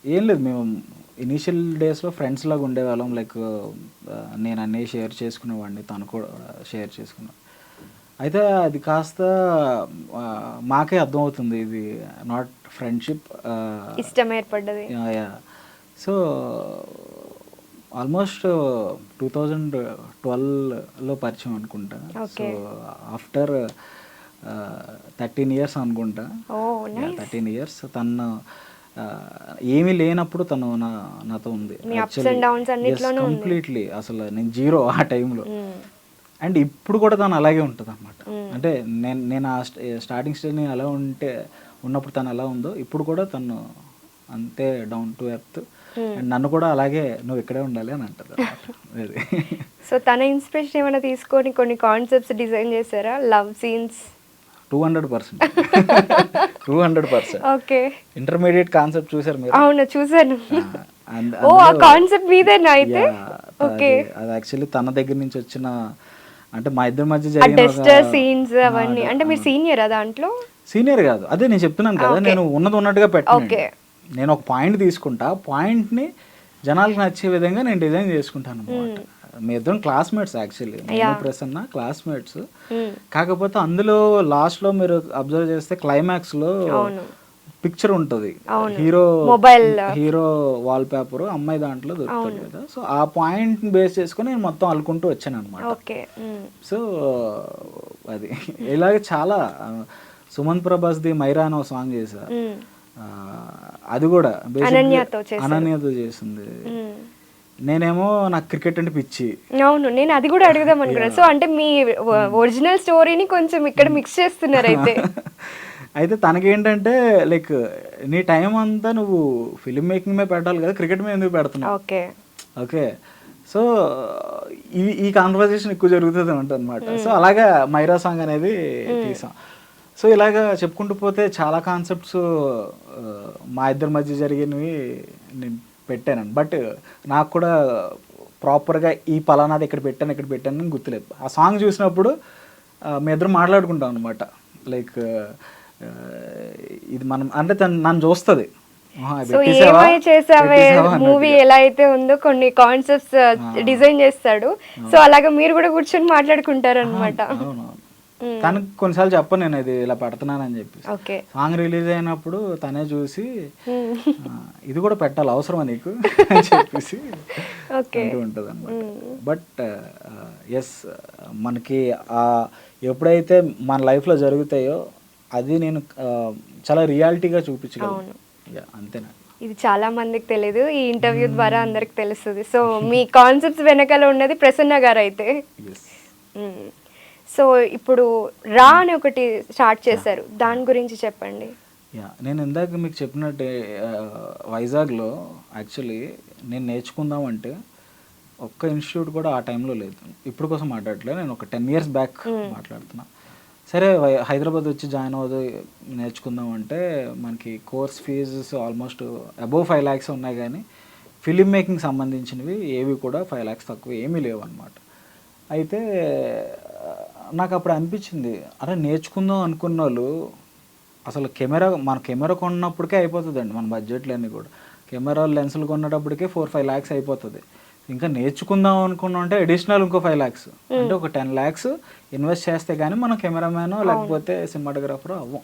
ఏం లేదు, మేము ఇనీషియల్ డేస్లో ఫ్రెండ్స్ లాగా ఉండేవాళ్ళం. లైక్ నేను అన్నీ షేర్ చేసుకునేవాడిని, తను కూడా షేర్ చేసుకున్నాను. అయితే అది కాస్త మాకే అర్థమవుతుంది ఇది నాట్ ఫ్రెండ్షిప్, ఇష్టం ఏర్పడ్డది. యా. సో ఆల్మోస్ట్ 2012లో పరిచయం అనుకుంటా. సో ఆఫ్టర్ 13 ఇయర్స్ అనుకుంటా. 13 ఇయర్స్. తను ఏమీ లేనప్పుడు తను నాతో ఉంది కంప్లీట్లీ. అసలు నేను జీరో ఆ టైంలో. అండ్ ఇప్పుడు కూడా తను అలాగే ఉంటుంది అనమాట. అంటే నేను ఆ స్టార్టింగ్ స్టేజ్ నేను ఎలా ఉన్నప్పుడు తను ఎలా ఉందో ఇప్పుడు కూడా తను అంతే డౌన్ టు ఎర్త్. అండ్ నన్ను కూడా అలాగే నువ్వు ఇక్కడే ఉండాలి అని అంటది. సో తన ఇన్స్పిరేషన్ ఏమైనా తీసుకొని కొన్ని కాన్సెప్ట్స్ డిజైన్ చేశారా? Love scenes 200%. 200%. Okay. Intermediate concept చూసారు మీరు? అవును, చూసాను. ఓ, ఆ కాన్సెప్ట్ మీదేనా అయితే? ఓకే. అది యాక్చువల్లీ తన దగ్గర నుంచి వచ్చిన, అంటే మా ఇద్దరి మధ్య జరిగిన సీన్స్ అవన్నీ. అంటే మీరు సీనియర్ దాంట్లో? సీనియర్ కాదు, అదే నేను చెప్తున్నాను కదా, నేను ఉన్నట్టుగా పెట్టాను. నేను ఒక పాయింట్ తీసుకుంటా, పాయింట్ని జనాలకు నచ్చే విధంగా నేను డిజైన్ చేసుకుంటాను అనమాట. మీ ఇద్దరం క్లాస్మేట్స్ యాక్చువల్లీ, నేను ప్రసన్న క్లాస్మేట్స్. కాకపోతే అందులో లాస్ట్లో మీరు అబ్జర్వ్ చేస్తే క్లైమాక్స్లో పిక్చర్ ఉంటుంది, హీరో వాల్ పేపర్, అమ్మాయి దాంట్లో దొరుకుతుంది కదా. సో ఆ పాయింట్ బేస్ చేసుకుని నేను మొత్తం అల్లుకుంటూ వచ్చాను అనమాట. సో అది ఇలాగే చాలా. సుమంత్ ప్రభాస్ది మైరా అనే ఒక సాంగ్ చేశా, అది కూడా అనన్యతో చేసింది. నేనేమో నాకు క్రికెట్ అంటే పిచ్చి. అవును, నేను అది కూడా అడుగుదాం అనుకున్నా. సో అంటే మీ ఒరిజినల్ స్టోరీని కొంచెం ఇక్కడ మిక్స్ చేస్తున్నారు అయితే. అయితే తనకేంటంటే లైక్ నీ టైం అంతా నువ్వు ఫిల్మ్ మేకింగ్ మీద పెట్టాలి కదా, క్రికెట్ మీద ఎందుకు పెడుతున్నావు? ఓకే. సో ఈ కాన్వర్సేషన్ ఎక్కువ జరుగుతుంది అనమాట. సో అలాగా మైరా సాంగ్ అనేది తీసాం. సో ఇలాగా చెప్పుకుంటూ పోతే చాలా కాన్సెప్ట్స్ మా ఇద్దరి మధ్య జరిగినవి నేను పెట్టాను. బట్ నాకు కూడా ప్రాపర్గా ఈ పలానాది ఇక్కడ పెట్టాను అని గుర్తులేదు. ఆ సాంగ్ చూసినప్పుడు మీ ఇద్దరు మాట్లాడుకుంటాం అనమాట. లైక్ ఇది మనం అంటే నన్ను చూస్తుంది, మూవీ ఎలా అయితే ఉందో కొన్ని కాన్సెప్ట్స్ డిజైన్ చేస్తాడు. సో అలాగా మీరు కూడా కూర్చొని మాట్లాడుకుంటారు అనమాట. తనకి కొన్నిసార్లు చెప్పను నేను ఇది ఇలా పెడుతున్నానని చెప్పి. ఓకే. సాంగ్ రిలీజ్ అయినప్పుడు తనే చూసి ఇది కూడా పెట్టాలి అవసరమా నీకు అని చెప్పేసి అంటూ ఉంటుంది అనమాట. బట్ ఎస్, మనకి ఎప్పుడైతే మన లైఫ్లో జరుగుతాయో అది నేను చాలా రియాలిటీగా చూపించగలను. అంతేనా. ఇది చాలా మందికి తెలియదు, ఈ ఇంటర్వ్యూ ద్వారా అందరికి తెలుస్తుంది. సో మీ కాన్సెప్ట్స్ వెనకాల ఉన్నది ప్రసన్న గారు అయితే. సో ఇప్పుడు రా అని ఒకటి స్టార్ట్ చేశారు, దాని గురించి చెప్పండి. నేను ఇందాక మీకు చెప్పినట్టే వైజాగ్లో యాక్చువల్లీ నేను నేర్చుకుందామంటే ఒక్క ఇన్స్టిట్యూట్ కూడా ఆ టైంలో లేదు. ఇప్పుడు కోసం మాట్లాడట్లేదు, నేను ఒక 10 years బ్యాక్ మాట్లాడుతున్నా. సరే హైదరాబాద్ వచ్చి జాయిన్ అవ్వదు నేర్చుకుందాం అంటే మనకి course fees almost above 5 lakhs ఉన్నాయి, కానీ ఫిలిం మేకింగ్ సంబంధించినవి ఏవి కూడా 5 lakhs తక్కువ ఏమీ లేవు అన్నమాట. అయితే నాకు అప్పుడు అనిపించింది, అరే నేర్చుకుందాం అనుకున్న వాళ్ళు అసలు మన కెమెరా కొన్నప్పటికే అయిపోతుందండి మన బడ్జెట్లన్నీ కూడా. కెమెరా లెన్సులు కొన్నప్పటికే 4-5 lakhs అయిపోతుంది. ఇంకా నేర్చుకుందాం అనుకున్నాం అంటే అడిషనల్ ఇంకో 5 lakhs, అంటే ఒక 10 lakhs ఇన్వెస్ట్ చేస్తే కానీ మనం కెమెరామ్యానో లేకపోతే సినిమాటోగ్రాఫరో అవ్వం.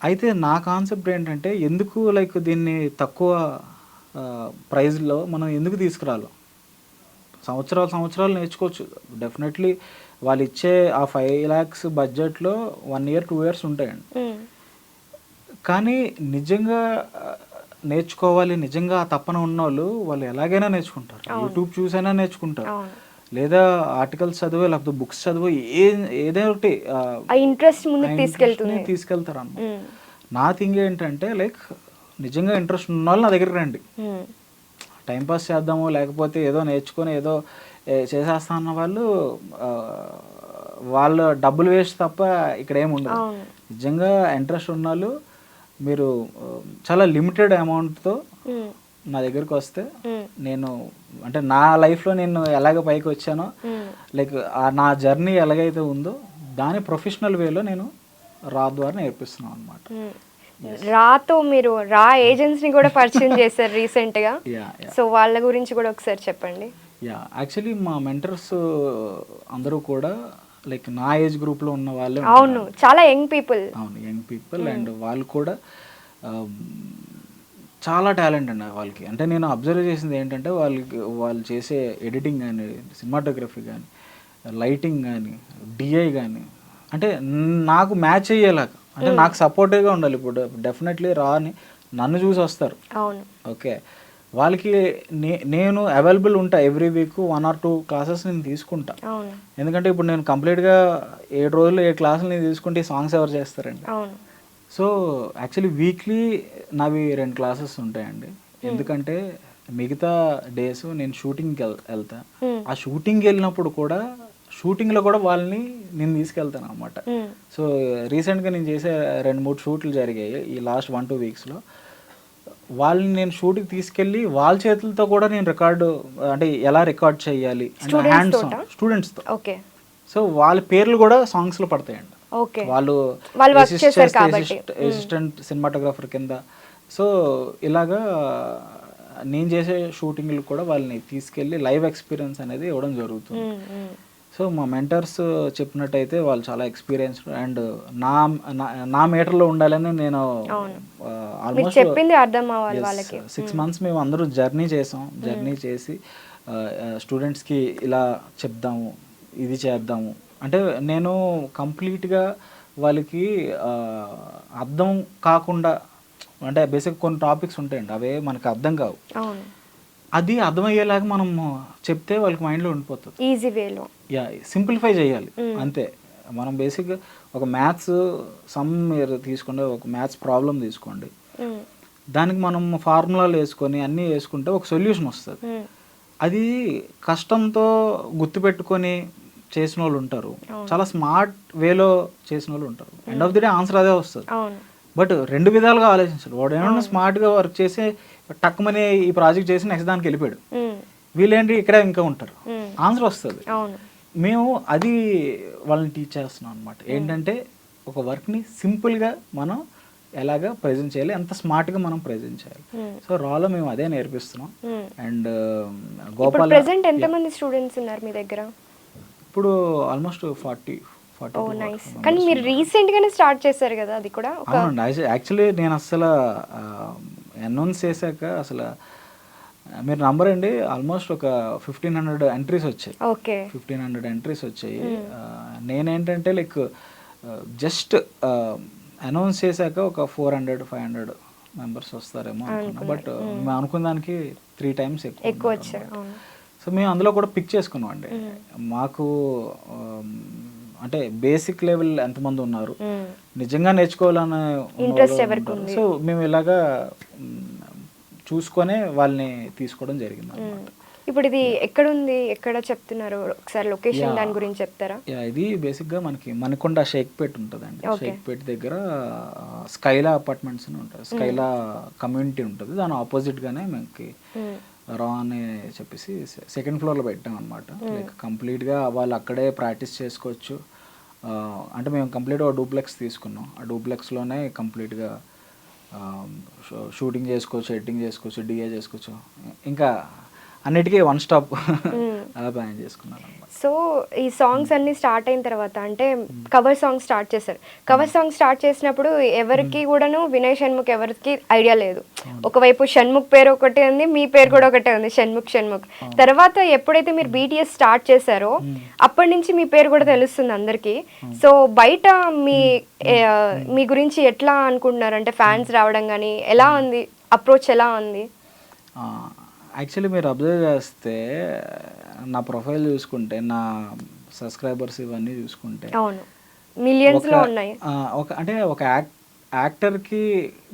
అయితే నా కాన్సెప్ట్ ఏంటంటే ఎందుకు లైక్ దీన్ని తక్కువ ప్రైస్లో మనం ఎందుకు తీసుకురాలి, సంవత్సరాలు నేర్చుకోవచ్చు. డెఫినెట్లీ వాళ్ళు ఇచ్చే ఆ 5 lakhs బడ్జెట్లో 1 year 2 years ఉంటాయండి. కానీ నిజంగా నేర్చుకోవాలి, నిజంగా ఆ తపన ఉన్న వాళ్ళు ఎలాగైనా నేర్చుకుంటారు. యూట్యూబ్ చూసైనా నేర్చుకుంటారు, లేదా ఆర్టికల్స్ చదివో లేకపోతే బుక్స్ చదివో ఏదో ఒకటి ఇంట్రెస్ట్ తీసుకెళ్తారు అన్నమాట. నా థింగ్ ఏంటంటే లైక్ నిజంగా ఇంట్రెస్ట్ ఉన్న వాళ్ళు నా దగ్గరికి రండి. టైంపాస్ చేద్దాము లేకపోతే ఏదో నేర్చుకొని ఏదో చేసేస్తా అన్న వాళ్ళు డబ్బులు వేస్ట్ తప్ప ఇక్కడ ఏమి ఉండదు. నిజంగా ఇంట్రెస్ట్ ఉన్న వాళ్ళు మీరు చాలా లిమిటెడ్ అమౌంట్తో నా దగ్గరికి వస్తే నేను అంటే నా లైఫ్లో నేను ఎలాగ పైకి వచ్చానో లైక్ నా జర్నీ ఎలాగైతే ఉందో దాని ప్రొఫెషనల్ వేలో నేను రా ద్వారా నేర్పిస్తున్నాను అనమాట. రాతో మీరు రా ఏజెన్సీని కూడా పరిచయం చేశారు రీసెంట్గా, సో వాళ్ళ గురించి కూడా ఒకసారి చెప్పండి. యాక్చువల్లీ మా మెంటర్స్ అందరూ కూడా లైక్ నా ఏజ్ గ్రూప్లో ఉన్న వాళ్ళే. అవును, చాలా యంగ్ పీపుల్. అవును, యంగ్ పీపుల్. అండ్ వాళ్ళు కూడా చాలా టాలెంట్ అండి వాళ్ళకి. అంటే నేను అబ్జర్వ్ చేసింది ఏంటంటే వాళ్ళు చేసే ఎడిటింగ్ కానీ, సినిమాటోగ్రఫీ కానీ, లైటింగ్ కానీ, డిఐ కానీ అంటే నాకు మ్యాచ్ అయ్యేలాగా, అంటే నాకు సపోర్టివ్గా ఉండాలి. ఇప్పుడు డెఫినెట్లీ రాని నన్ను చూసి వస్తారు. అవును, ఓకే, వాళ్ళకి నేను అవైలబుల్ ఉంటా. ఎవ్రీ వీక్ 1 or 2 classes నేను తీసుకుంటా. ఎందుకంటే ఇప్పుడు నేను కంప్లీట్గా 7 రోజులు 7 classes నేను తీసుకుంటే ఈ సాంగ్స్ ఎవరు చేస్తారండి. సో యాక్చువల్లీ వీక్లీ నావి 2 classes ఉంటాయండి. ఎందుకంటే మిగతా డేస్ నేను షూటింగ్కి వెళ్తా. ఆ షూటింగ్కి వెళ్ళినప్పుడు కూడా షూటింగ్లో కూడా వాళ్ళని నేను తీసుకెళ్తాను అనమాట. సో రీసెంట్గా నేను చేసే 2-3 షూట్లు జరిగాయి ఈ లాస్ట్ 1-2 weeksలో. వాళ్ళని నేను షూట్కి తీసుకెళ్ళి వాళ్ళ చేతులతో కూడా నేను రికార్డు అంటే ఎలా రికార్డ్ చేయాలి అంటే హ్యాండ్స్ స్టూడెంట్స్తో. సో వాళ్ళ పేర్లు కూడా సాంగ్స్లో పడతాయండి. వాళ్ళు అసిస్టెంట్ సినిమాటోగ్రాఫర్ కింద. సో ఇలాగా నేను చేసే షూటింగ్లు కూడా వాళ్ళని తీసుకెళ్ళి లైవ్ ఎక్స్పీరియన్స్ అనేది ఇవ్వడం జరుగుతుంది. సో మా మెంటర్స్ చెప్పినట్టయితే వాళ్ళు చాలా ఎక్స్పీరియన్స్డ్ అండ్ నా మీటర్లో ఉండాలని నేను ఆల్మోస్ట్ 6 months మేము అందరూ జర్నీ చేసాం. జర్నీ చేసి స్టూడెంట్స్కి ఇలా చెప్దాము, ఇది చేద్దాము అంటే నేను కంప్లీట్గా వాళ్ళకి అర్థం కాకుండా అంటే బేసిక్ కొన్ని టాపిక్స్ ఉంటాయండి, అవే మనకు అర్థం కావు. అది అర్థమయ్యేలాగా మనం చెప్తే వాళ్ళకి మైండ్లో ఉండిపోతుంది. ఈజీ వేలో సింప్లిఫై చేయాలి అంతే. మనం బేసిక్గా ఒక మ్యాథ్స్ సమ్ మీరు తీసుకోండి, ఒక మ్యాథ్స్ ప్రాబ్లం తీసుకోండి, దానికి మనం ఫార్ములాలు వేసుకొని అన్నీ వేసుకుంటే ఒక సొల్యూషన్ వస్తుంది. అది కష్టంతో గుర్తుపెట్టుకొని చేసిన వాళ్ళు ఉంటారు, చాలా స్మార్ట్ వేలో చేసిన వాళ్ళు ఉంటారు. End of the day answer అదే వస్తుంది. బట్ 2 విధాలుగా ఆలోచించాలి. వాడు ఏమన్నా స్మార్ట్గా వర్క్ చేసి టక్మని ఈ ప్రాజెక్ట్ చేసి నెక్స్ట్ దానికి వెళ్ళిపోయాడు, వీళ్ళేంటి ఇక్కడే ఇంకా ఉంటారు, ఆన్సర్ వస్తుంది. మేము అది వాళ్ళని టీచ్ చేస్తున్నాం అనమాట. ఏంటంటే ఒక వర్క్ని సింపుల్గా మనం ఎలాగా ప్రజెంట్ చేయాలి, ఎంత స్మార్ట్గా మనం ప్రజెంట్ చేయాలి. సో రాలో మేము అదే నేర్పిస్తున్నాం. అండ్ గోపాల్ ప్రెజెంట్ ఎంతమంది స్టూడెంట్స్ ఉన్నారు మీ దగ్గర? ఇప్పుడు ఆల్మోస్ట్ ఓ నైస్. కానీ మీరు రీసెంట్ గానే స్టార్ట్ చేశారు కదా అది కూడా ఒక అవునండి. యాక్చువల్లీ నేను అసలు అనౌన్స్ చేశాక అసలు మీరు నంబరండి ఆల్మోస్ట్ ఒక 1500 ఎంట్రీస్ వచ్చాయి. ఓకే. 1500 ఎంట్రీస్ వచ్చాయి. నేనేంటంటే లైక్ జస్ట్ అనౌన్స్ చేశాక ఒక 400-500 మెంబర్స్ వస్తారేమో అనుకున్నా. బట్ మేము అనుకున్న దానికి 3 times ఎక్కువ వచ్చారు. సో మేము అందులో కూడా పిక్ చేసుకున్నాం అండి. మాకు అంటే బేసిక్ లెవెల్ ఎంతమంది ఉన్నారు, నిజంగా నేర్చుకోవాలనే ఇంట్రెస్ట్ ఎవరికి ఉంది, సో మేము ఇలాగా చూసుకొనే వాళ్ళని తీసుకోవడం జరిగింది అన్నమాట. ఇప్పుడు ఇది ఎక్కడ ఉంది, ఎక్కడ చెప్తున్నారు, ఒకసారి లొకేషన్ దాని గురించి చెప్తారా? ఇది బేసిక్గా మనకి మణికొండ షేక్పేట్ ఉంటుందండి. షేక్పేట్ దగ్గర స్కైలా అపార్ట్మెంట్స్ అని ఉంటుంది, స్కైలా కమ్యూనిటీ ఉంటుంది. దాని ఆపోజిట్గానే మనకి రా అని చెప్పేసి 2nd floorలో పెట్టాం అనమాట. లైక్ కంప్లీట్గా వాళ్ళు అక్కడే ప్రాక్టీస్ చేసుకోవచ్చు. అంటే మేము కంప్లీట్గా డూప్లెక్స్ తీసుకున్నాం. ఆ డూప్లెక్స్లోనే కంప్లీట్గా షూటింగ్ చేసుకోవచ్చు, ఎడిటింగ్ చేసుకోవచ్చు, డిఏ చేసుకోవచ్చు, ఇంకా అన్నిటికీ 1 stop అలా ప్లాన్ చేసుకున్నాను అనమాట. సో ఈ సాంగ్స్ అన్ని స్టార్ట్ అయిన తర్వాత అంటే కవర్ సాంగ్ స్టార్ట్ చేశారు. కవర్ సాంగ్ స్టార్ట్ చేసినప్పుడు ఎవరికి కూడాను వినయ్ షణ్ముఖ్ ఎవరికి ఐడియా లేదు. ఒకవైపు షణ్ముఖ్ పేరు ఒకటే ఉంది, మీ పేరు కూడా ఒకటే ఉంది, షణ్ముఖ్. తర్వాత ఎప్పుడైతే మీరు BTS స్టార్ట్ చేశారో అప్పటి నుంచి మీ పేరు కూడా తెలుస్తుంది అందరికి. సో బయట మీ గురించి ఎట్లా అనుకుంటున్నారు, అంటే ఫ్యాన్స్ రావడం కానీ ఎలా ఉంది, అప్రోచ్ ఎలా ఉంది? యాక్చువల్లీ మీరు అబ్జర్వ్ చేస్తే నా ప్రొఫైల్ చూసుకుంటే, నా సబ్స్క్రైబర్స్ ఇవన్నీ చూసుకుంటే అవును మిలియన్స్లో ఉన్నాయి. అంటే ఒక యాక్టర్కి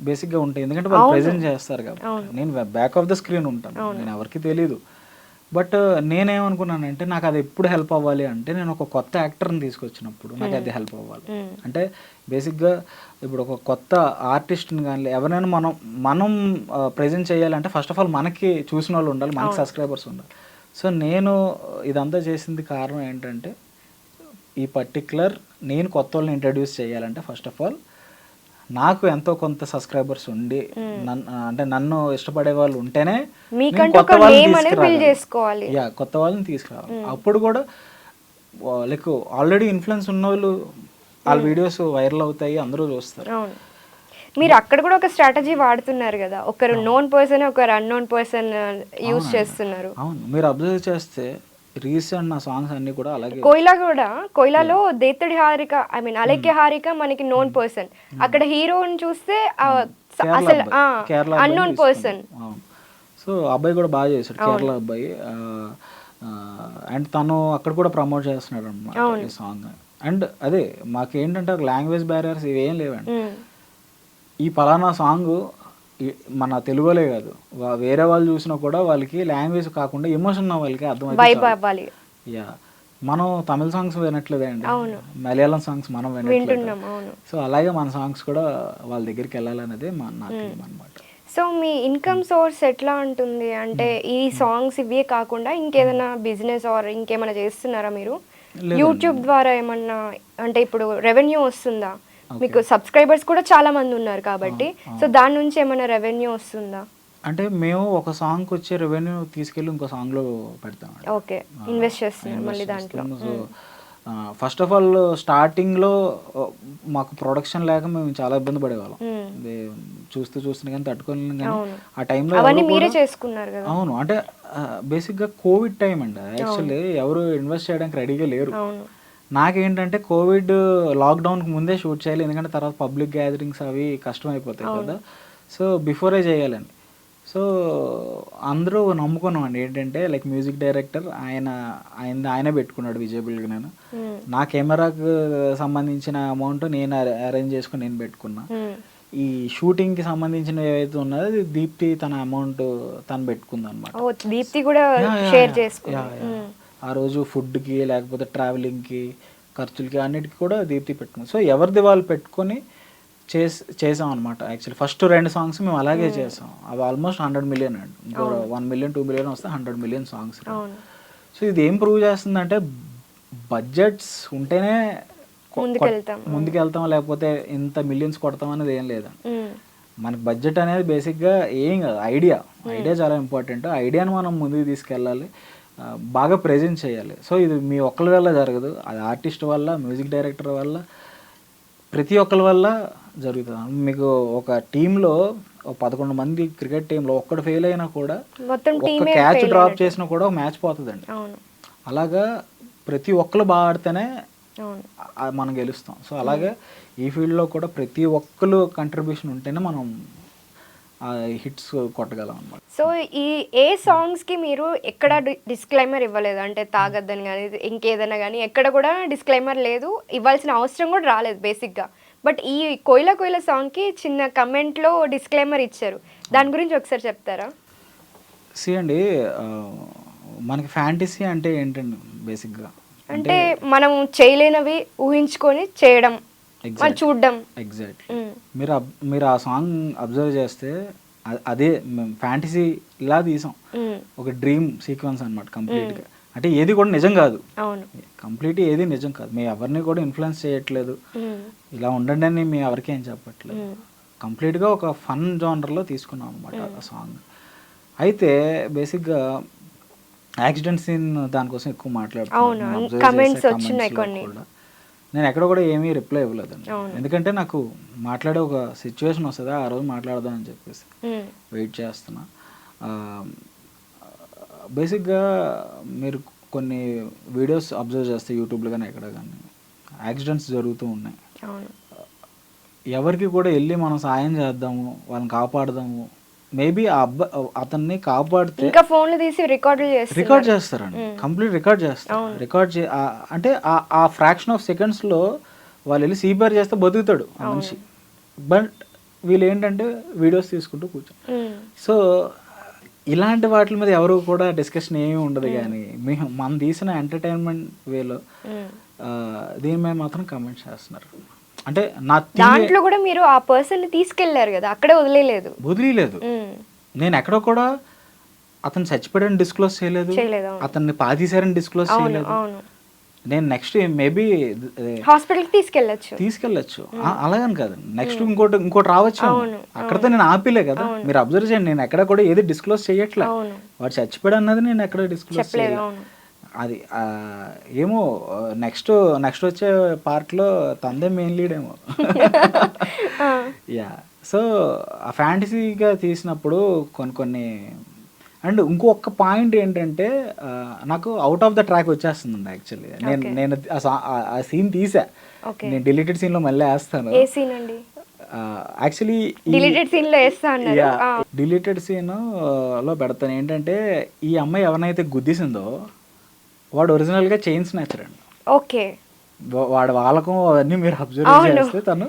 బేసిక్గా ఉంటాయి, ఎందుకంటే వాళ్ళు ప్రెజెంట్ చేస్తారు కాబట్టి. నేను బ్యాక్ ఆఫ్ ద స్క్రీన్ ఉంటాను, నేను ఎవరికి తెలీదు. బట్ నేనేమనుకున్నానంటే నాకు అది ఎప్పుడు హెల్ప్ అవ్వాలి అంటే, నేను ఒక కొత్త యాక్టర్ని తీసుకొచ్చినప్పుడు నాకు అది హెల్ప్ అవ్వాలి. అంటే బేసిక్గా ఇప్పుడు ఒక కొత్త ఆర్టిస్ట్ని కానీ ఎవరైనా మనం ప్రజెంట్ చేయాలంటే ఫస్ట్ ఆఫ్ ఆల్ మనకి చూసిన వాళ్ళు ఉండాలి, మనకి సబ్స్క్రైబర్స్ ఉండాలి. సో నేను ఇదంతా చేసింది కారణం ఏంటంటే, ఈ పర్టిక్యులర్ నేను కొత్త వాళ్ళని ఇంట్రడ్యూస్ చేయాలంటే ఫస్ట్ ఆఫ్ ఆల్ నాకు ఎంతో కొంత సబ్స్క్రైబర్స్ ఉండి అంటే నన్ను ఇష్టపడే వాళ్ళు ఉంటేనే కొత్త వాళ్ళని తీసుకురావాలి. అప్పుడు కూడా లైక్ ఆల్రెడీ ఇన్ఫ్లుయెన్స్ ఉన్న వాళ్ళు వాళ్ళ వీడియోస్ వైరల్ అవుతాయి, అందరూ చూస్తారు. మీరు అక్కడ కూడా ఒక స్ట్రాటజీ వాడుతున్నారు కదా, ఒకరు నోన్ పర్సన్ ఒకరు అన్నోన్ పర్సన్ యూజ్ చేస్తున్నారు. అవును, మీరు అబ్జర్వ్ చేస్తే రీసెంట్ నా సాంగ్స్ అన్ని కూడా అలాగే. కోయిలాలో దేత్తడి హారిక, ఐ మీన్ అలైక్య హారిక మనకి నోన్ పర్సన్, అక్కడ హీరోని చూస్తే అసలు అన్నోన్ పర్సన్. సో అబ్బాయి కూడా బాగా చేశాడు, కేరళ అబ్బాయి. అండ్ తను అక్కడ కూడా ప్రమోట్ చేస్తున్నాడు అన్నమాట ఈ సాంగ్. అండ్ అదే మాకేంటంటే లాంగ్వేజ్ బ్యారియర్స్ ఇవేం లేవండి. ఈ పలానా సాంగ్ మన తెలుగులే కాదు, వేరే వాళ్ళు చూసినా కూడా వాళ్ళకి లాంగ్వేజ్ కాకుండా ఎమోషన్ వాళ్ళకి అర్థమైంది. యా, మనం తమిళ సాంగ్స్ వినట్లేదే అండి, మలయాళం సాంగ్స్ మనం వినట్లేదు. సో అలాగే మన సాంగ్స్ కూడా వాళ్ళ దగ్గరికి వెళ్ళాలనేది నా థీమ్ అన్నమాట. సో మీ ఇన్కమ్ సోర్స్ ఎట్లా ఉంటుంది అంటే, ఈ సాంగ్స్ ఇవే కాకుండా ఇంకేదైనా బిజినెస్ ఆర్ ఇంకేమైనా చేస్తున్నారా మీరు? యూట్యూబ్ ద్వారా ఏమన్నా, అంటే ఇప్పుడు రెవెన్యూ వస్తుందా మీకు? సబ్స్క్రైబర్స్ కూడా చాలా మంది ఉన్నారు కాబట్టి, సో దాని నుంచి ఏమైనా రెవెన్యూ వస్తుందా? అంటే మేము ఒక సాంగ్కి వచ్చే రెవెన్యూ తీసుకెళ్ళి ఇంకో సాంగ్లో పెడతాం. ఓకే, ఇన్వెస్ట్ చేస్తున్నారు మళ్ళీ దాంట్లో. సో ఫస్ట్ ఆఫ్ ఆల్ స్టార్టింగ్లో మాకు ప్రొడక్షన్ లేక మేము చాలా ఇబ్బంది పడేవాళ్ళం, చూస్తున్నా కానీ తట్టుకోలేము. కానీ ఆ టైంలో మీరే చేసుకున్నారు కదా. అవును, అంటే బేసిక్గా కోవిడ్ టైం అండి. యాక్చువల్లీ ఎవరు ఇన్వెస్ట్ చేయడానికి రెడీగా లేరు. నాకేంటంటే కోవిడ్ లాక్డౌన్కి ముందే షూట్ చేయాలి, ఎందుకంటే తర్వాత పబ్లిక్ గ్యాదరింగ్స్ అవి కష్టం అయిపోతాయి కదా. సో బిఫోరే చేయాలండి. సో అందరూ నమ్ముకున్నాం అండి. ఏంటంటే లైక్ మ్యూజిక్ డైరెక్టర్ ఆయనే పెట్టుకున్నాడు విజయబుల్గా. నా కెమెరాకు సంబంధించిన అమౌంట్ నేను అరేంజ్ చేసుకుని నేను పెట్టుకున్నా. ఈ షూటింగ్కి సంబంధించిన ఏవైతే ఉన్నది దీప్తి తన అమౌంట్ తను పెట్టుకుంది అనమాట. దీప్తి కూడా షేర్ చేసుకుంది. ఆ రోజు ఫుడ్కి లేకపోతే ట్రావెలింగ్కి ఖర్చులకి అన్నిటికీ కూడా దీప్తి పెట్టుకుంది. సో ఎవరిది వాళ్ళు పెట్టుకొని చేసాం అనమాట. యాక్చువల్లీ ఫస్ట్ 2 సాంగ్స్ మేము అలాగే చేసాం. అవి ఆల్మోస్ట్ 100 million అండి. ఇంకో 1 million 2 million వస్తే 100 million సాంగ్స్. సో ఇది ఏం ప్రూవ్ చేస్తుందంటే, బడ్జెట్స్ ఉంటేనే ముందుకెళ్తాం, లేకపోతే ఇంత మిలియన్స్ కొడతాం అనేది ఏం లేదు. మనకి బడ్జెట్ అనేది బేసిక్గా ఏం కాదు, ఐడియా చాలా ఇంపార్టెంట్. ఐడియాని మనం ముందుకు తీసుకెళ్ళాలి. బాగా ప్రెజెంట్ చేయాలి. సో ఇది మీ ఒక్కరి వల్ల జరగదు, అది ఆర్టిస్ట్ వల్ల, మ్యూజిక్ డైరెక్టర్ వల్ల, ప్రతి ఒక్కరి వల్ల జరుగుతుంది. మీకు ఒక టీంలో 11 మంది క్రికెట్ టీంలో ఒక్కడు ఫెయిల్ అయినా కూడా, ఒక్క క్యాచ్ డ్రాప్ చేసినా కూడా ఒక మ్యాచ్ పోతుందండి. అలాగా ప్రతి ఒక్కరు బాగా ఆడితేనే మనం గెలుస్తాం. సో అలాగే ఈ ఫీల్డ్లో కూడా ప్రతి ఒక్కరు కంట్రిబ్యూషన్ ఉంటేనే మనం హిట్స్ కొట్టగలం అన్నమాట. సో ఏ సాంగ్స్కి మీరు ఎక్కడ డిస్క్లైమర్ ఇవ్వలేదు, అంటే తాగద్దని కానీ ఇంకేదైనా కానీ ఎక్కడ కూడా డిస్క్లైమర్ లేదు, ఇవ్వాల్సిన అవసరం కూడా రాలేదు బేసిక్గా. బట్ ఈ కోయిల కోయిల సాంగ్కి చిన్న కమెంట్లో డిస్క్లైమర్ ఇచ్చారు, దాని గురించి ఒకసారి చెప్తారా? అండి, మనకి ఫ్యాంటసీ అంటే ఏంటండి బేసిక్గా, అంటే మనం చేయలేనివి ఊహించుకొని చేయడం, చూడడం. ఎగ్జాక్ట్లీ. మీరు ఆ సాంగ్ అబ్జర్వ్ చేస్తే అదే ఫ్యాంటసీ ఇలా తీసాం, ఒక డ్రీమ్ సీక్వెన్స్ అనమాట కంప్లీట్గా. అంటే ఏది కూడా నిజం కాదు, కంప్లీట్ ఏది నిజం కాదు. మేము ఎవరిని కూడా ఇన్ఫ్లుయెన్స్ చేయట్లేదు, ఇలా ఉండండి అని మేము ఎవరికి ఏం చెప్పట్లేదు. కంప్లీట్గా ఒక ఫన్ జానర్లో తీసుకున్నాం అనమాట ఆ సాంగ్. అయితే బేసిక్గా యాక్సిడెంట్ సీన్ దానికోసం ఎక్కువ మాట్లాడుతున్నాను. నేను ఎక్కడ కూడా ఏమీ రిప్లై ఇవ్వలేదండి, ఎందుకంటే నాకు మాట్లాడే ఒక సిచ్యువేషన్ వస్తుంది, ఆ రోజు మాట్లాడదామని చెప్పేసి వెయిట్ చేస్తున్నా. బేసిక్గా మీరు కొన్ని వీడియోస్ అబ్జర్వ్ చేస్తే యూట్యూబ్లో కానీ ఎక్కడ కానీ యాక్సిడెంట్స్ జరుగుతూ ఉన్నాయి. ఎవరికి కూడా వెళ్ళి మనం సాయం చేద్దాము, వాళ్ళని కాపాడదాము, మేబీ ఆ అతన్ని కాపాడితే ఫోన్లు తీసి రికార్డ్ చేస్తారండి, కంప్లీట్ రికార్డ్ చేస్తారు. అంటే ఆ ఫ్రాక్షన్ ఆఫ్ సెకండ్స్లో వాళ్ళు వెళ్ళి సిపిఆర్ చేస్తే బతుకుతాడు ఆ మనిషి. బట్ వీళ్ళు ఏంటంటే వీడియోస్ తీసుకుంటూ కూర్చొని. సో ఇలాంటి వాటి మీద ఎవరు కూడా డిస్కషన్ ఏమీ ఉండదు, కానీ మనం తీసిన ఎంటర్టైన్మెంట్ వేలో దీని మీద మాత్రం కమెంట్ చేస్తున్నారు. అంటే నా దాంట్లో కూడా మీరు ఆ పర్సన్ ని తీసుకెళ్లారు కదా, అక్కడే వదిలేదు. నేను ఎక్కడ కూడా అతను చచ్చిపోయాడని డిస్క్లోజ్ చేయలేదు, అతన్ని పాతీసారని డిస్క్లోజ్ చేయలేదు. నేను నెక్స్ట్ మేబీ హాస్పిటల్ తీసుకెళ్ళచ్చు అలాగని కాదు, నెక్స్ట్ ఇంకోటి రావచ్చు. అక్కడతో నేను ఆపిలే కదా, మీరు అబ్జర్వ్ చేయండి, నేను ఎక్కడ కూడా ఏది డిస్క్లోజ్ చేయట్లే. వాడు చచ్చిపోయాడు అన్నది నేను ఎక్కడ డిస్క్లోజ్ చేయలేదు. అది ఏమో నెక్స్ట్ వచ్చే పార్ట్లో తందే మెయిన్ లీడ్ ఏమో. యా, సో ఆ ఫ్యాంటసీగా తీసినప్పుడు కొన్ని అండ్ ఇంకొక పాయింట్ ఏంటంటే నాకు అవుట్ ఆఫ్ ద ట్రాక్ వచ్చేస్తుందండి. యాక్చువల్లీ నేను ఆ సీన్ తీసా, నేను డిలీటెడ్ సీన్లో మళ్ళీ వేస్తాను. యాక్చువల్లీ డిలీటెడ్ సీన్లో పెడతాను. ఏంటంటే ఈ అమ్మాయి ఎవరినైతే గుద్దేసిందో వాడు ఒరిజినల్గా చైన్ స్నాచర్ అండి. ఓకే, వాడు వాళ్ళకం అవన్నీ మీరు అబ్జర్వ్ చేస్తే తను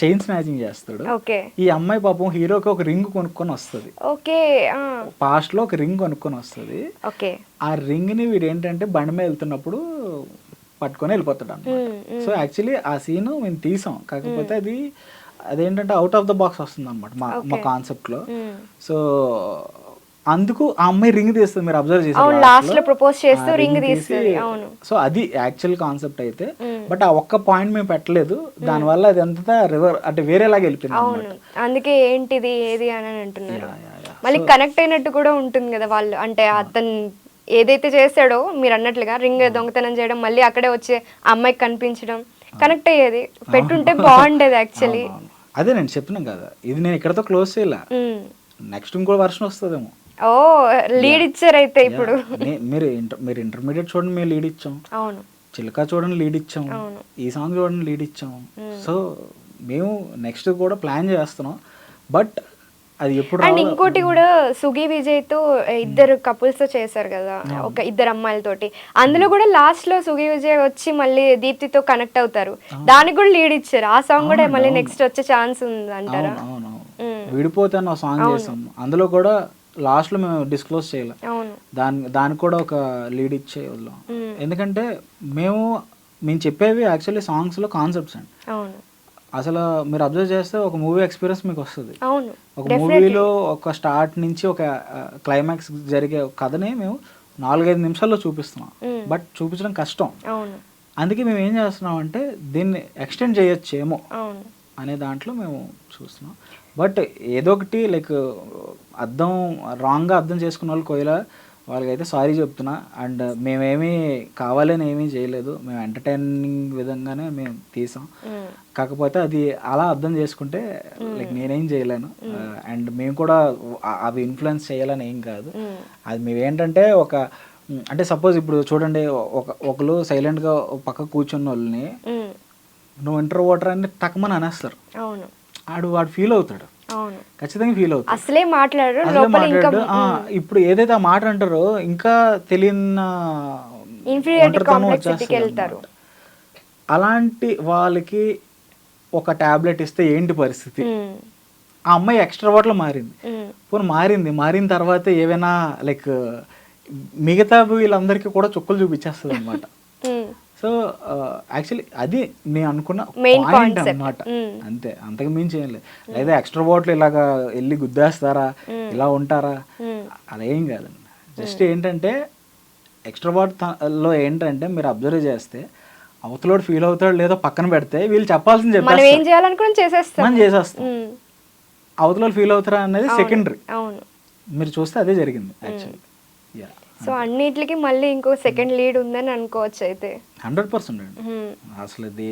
చైన్ స్నాచింగ్ చేస్తాడు. ఈ అమ్మాయి పాపం హీరోకి ఒక రింగ్ కొనుక్కొని వస్తుంది, పాస్ట్ లో ఒక రింగ్ కొనుక్కొని వస్తుంది. ఆ రింగ్ ని వీడు ఏంటంటే బండి మీద వెళ్తున్నప్పుడు పట్టుకొని వెళ్ళిపోతాడు అన్నమాట. సో యాక్చువల్లీ ఆ సీన్ మేము తీసాం, కాకపోతే అదేంటంటే అవుట్ ఆఫ్ ద బాక్స్ వస్తుంది అనమాట మా కాన్సెప్ట్ లో. సో అందుకు ఆ అమ్మాయి రింగ్ తీస్తుంది, మీరు అబ్జర్వ్ చేసి. సో అది యాక్చువల్ కాన్సెప్ట్ అయితే, బట్ ఆ ఒక్క పాయింట్ మేము పెట్టలేదు, దానివల్ల అది అంతా రివర్ అంటే వేరేలాగా వెళ్ళిపోయింది. అందుకే ఏంటిది ఏది అని అంటున్నారు. మళ్ళీ కనెక్ట్ అయినట్టు కూడా ఉంటుంది కదా వాళ్ళు, అంటే అతను ఏదైతే చేస్తాడో మీరు అన్నట్లుగా రింగ్ దొంగతనం చేయడం, మళ్ళీ అక్కడే వచ్చే అమ్మాయికి కనిపించడం, కనెక్ట్ అయ్యేది పెట్టుంటే బాగుండేది యాక్చువల్లీ. అదే నేను చెప్తున్నాను కదా, ఇది నేను ఇక్కడతో క్లోజ్ చేయాల, నెక్స్ట్ ఇంకో వర్షన్ వస్తుందేమో. ఓ లీడ్ ఇచ్చారు అయితే ఇప్పుడు. మీరు ఇంటర్మీడియట్ చూడండి, మేము లీడ్ ఇచ్చాం. అవును, చిలక చూడండి లీడ్ ఇచ్చాం, ఈ సాంగ్ చూడండి లీడ్ ఇచ్చాం. సో మేము నెక్స్ట్ కూడా ప్లాన్ చేస్తున్నాం, బట్ అది ఎప్పుడు. అండ్ ఇంకోటి కూడా సుగి విజయ్ తో ఇద్దరు కపుల్స్ తో చేశారు కదా, ఒక ఇద్దరు అమ్మాయిలతోటి. అందులో కూడా లాస్ట్ లో సుగి విజయ్ వచ్చి మళ్ళీ దీప్తితో కనెక్ట్ అవుతారు, దానికి కూడా లీడ్ ఇచ్చారు. ఆ సాంగ్ కూడా మళ్ళీ నెక్స్ట్ వచ్చే ఛాన్స్ ఉంది అంటారా? విడిపోతే అన్న సాంగ్ చేసాం, అందులో కూడా లాస్ట్ లో మేము డిస్క్లోజ్ చేయలే, దానికి కూడా ఒక లీడ్ ఇచ్చే వదిలాం. ఎందుకంటే మేము చెప్పేవి యాక్చువల్లీ సాంగ్స్ లో కాన్సెప్ట్స్ అండి. అసలు మీరు అబ్జర్వ్ చేస్తే ఒక మూవీ ఎక్స్పీరియన్స్ మీకు వస్తుంది. ఒక మూవీలో ఒక స్టార్ట్ నుంచి ఒక క్లైమాక్స్ జరిగే కథని మేము 4-5 నిమిషాల్లో చూపిస్తున్నాం, బట్ చూపించడం కష్టం. అందుకే మేము ఏం చేస్తున్నాం అంటే దీన్ని ఎక్స్టెండ్ చేయొచ్చేమో అనే దాంట్లో మేము చూస్తున్నాం. బట్ ఏదో ఒకటి లైక్ రాంగ్గా అర్థం చేసుకున్న వాళ్ళు కోయిల వాళ్ళకైతే సారీ చెప్తున్నా. అండ్ మేమేమీ కావాలని ఏమీ చేయలేదు, మేము ఎంటర్టైనింగ్ విధంగానే మేము తీసాం. కాకపోతే అది అలా అర్థం చేసుకుంటే లైక్ నేనేం చేయలేను. అండ్ మేము కూడా అవి ఇన్ఫ్లుయెన్స్ చేయాలని ఏం కాదు. అది మేమేంటంటే అంటే సపోజ్ ఇప్పుడు చూడండి, ఒకరు సైలెంట్గా పక్క కూర్చున్న వాళ్ళని నువ్వు ఇంట్రోవర్టర్ అని టక్మని అనేస్తారు. వాడు ఫీల్ అవుతాడు, ఖచ్చితంగా ఫీల్ అవుతాడు. అసలే మాట్లాడాడు. ఇప్పుడు ఏదైతే ఆ మాట అంటారో ఇంకా తెలియని ఒంటరితనం వచ్చేస్తారు. అలాంటి వాళ్ళకి ఒక టాబ్లెట్ ఇస్తే ఏంటి పరిస్థితి? ఆ అమ్మాయి ఎక్స్ట్రావర్ట్ లో మారింది, మారిన తర్వాత ఏవైనా లైక్ మిగతా వీళ్ళందరికీ కూడా చుక్కలు చూపించేస్తుంది అనమాట. సో యాక్చువల్లీ అది నేను అనుకున్న పాయింట్ అన్నమాట, అంతే, అంతకు మించి ఏం లేదు. లేదా ఎక్స్ట్రావర్ట్లు ఇలాగా వెళ్ళి గుద్దేస్తారా, ఇలా ఉంటారా, అలా ఏం కాదండి. జస్ట్ ఏంటంటే ఎక్స్ట్రావర్ట్ లో ఏంటంటే మీరు అబ్జర్వ్ చేస్తే అవతలోడు ఫీల్ అవుతాడు లేదో పక్కన పెడితే వీళ్ళు చెప్పాల్సింది మనం చేసేస్తాం. అవతల ఫీల్ అవుతారా అనేది సెకండరీ. మీరు చూస్తే అదే జరిగింది యాక్చువల్లీ. సో అన్నిటికి మళ్ళీ ఇంకో సెకండ్ లీడ్ ఉందని అనుకోవచ్చు అయితే. 100% అండి. అసలు ఇది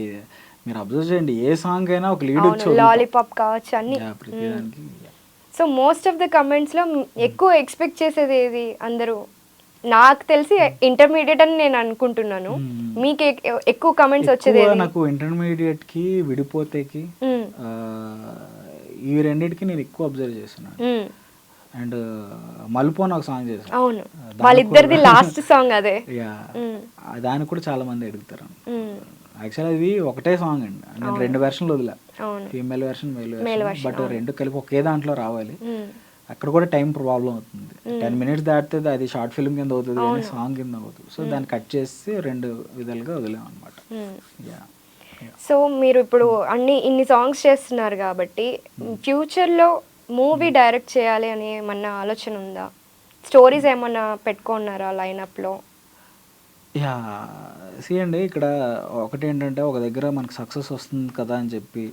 మీరు అబ్జర్వ్ చేయండి, ఏ సాంగ్ అయినా ఒక లీడ్ వచ్చి లాలీపాప్ కావచ్చు అన్ని. So most of the comments లో ఎక్కువ ఎక్స్పెక్ట్ చేసేది ఏది అందరూ? నాకు తెలిసి ఇంటర్మీడియట్ అని నేను అనుకుంటున్నాను. మీకు ఎక్కువ కమెంట్స్ వచ్చేది? నాకు ఇంటర్మీడియట్ కి విడిపోతేకి ఈ రెండింటికి నేను ఎక్కువ అబ్జర్వ్ చేస్తున్నాను. అండ్ మలుపు అని ఒక సాంగ్ చేశాను. అవును, వాళ్ళిద్దరిది లాస్ట్ సాంగ్ అదే. దానికి కూడా చాలా మంది అడుగుతారు. యాక్చువల్ అది ఒకటే సాంగ్ అండి, నేను 2 వెర్షన్లు వదిలా, female version male version, but 2 కలిపి ఒకే దాంట్లో రావాలి. అక్కడ కూడా టైం ప్రాబ్లం అవుతుంది. 10 minutes దాటితే అది షార్ట్ ఫిల్మ్ కింద అవుతుంది కానీ సాంగ్ కింద అవుతుంది. సో దాన్ని కట్ చేసి 2 విధాలుగా వదిలాం అనమాట. సో మీరు ఇప్పుడు ఇన్ని సాంగ్స్ చేస్తున్నారు కాబట్టి ఫ్యూచర్లో మూవీ డైరెక్ట్ చేయాలి అని ఏమన్నా ఆలోచన ఉందా? స్టోరీస్ ఏమన్నా పెట్టుకున్నారా లైనప్లో? అండి, ఇక్కడ ఒకటి ఏంటంటే ఒక దగ్గర మనకు సక్సెస్ వస్తుంది కదా అని చెప్పి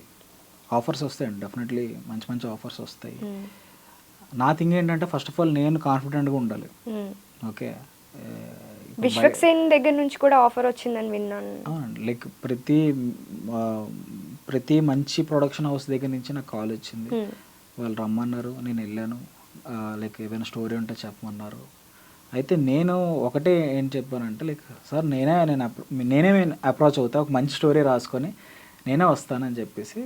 ఆఫర్స్ వస్తాయండి, డెఫినెట్లీ మంచి మంచి ఆఫర్స్ వస్తాయి. నా థింగ్ ఏంటంటే ఫస్ట్ ఆఫ్ ఆల్ నేను కాన్ఫిడెంట్గా ఉండాలి. ఓకే, విశ్వక్సేన్ దగ్గర నుంచి కూడా ఆఫర్ వచ్చిందని విన్నాను. అవునండి, లైక్ ప్రతి మంచి ప్రొడక్షన్ హౌస్ దగ్గర నుంచి నాకు కాల్ వచ్చింది. వాళ్ళు రమ్మన్నారు, నేను వెళ్ళాను. లైక్ ఏదైనా స్టోరీ ఉంటే చెప్పమన్నారు. అయితే నేను ఒకటే ఏం చెప్పానంటే లైక్ సార్ నేనే అప్రోచ్ అవుతా, ఒక మంచి స్టోరీ రాసుకొని నేనే వస్తానని చెప్పేసి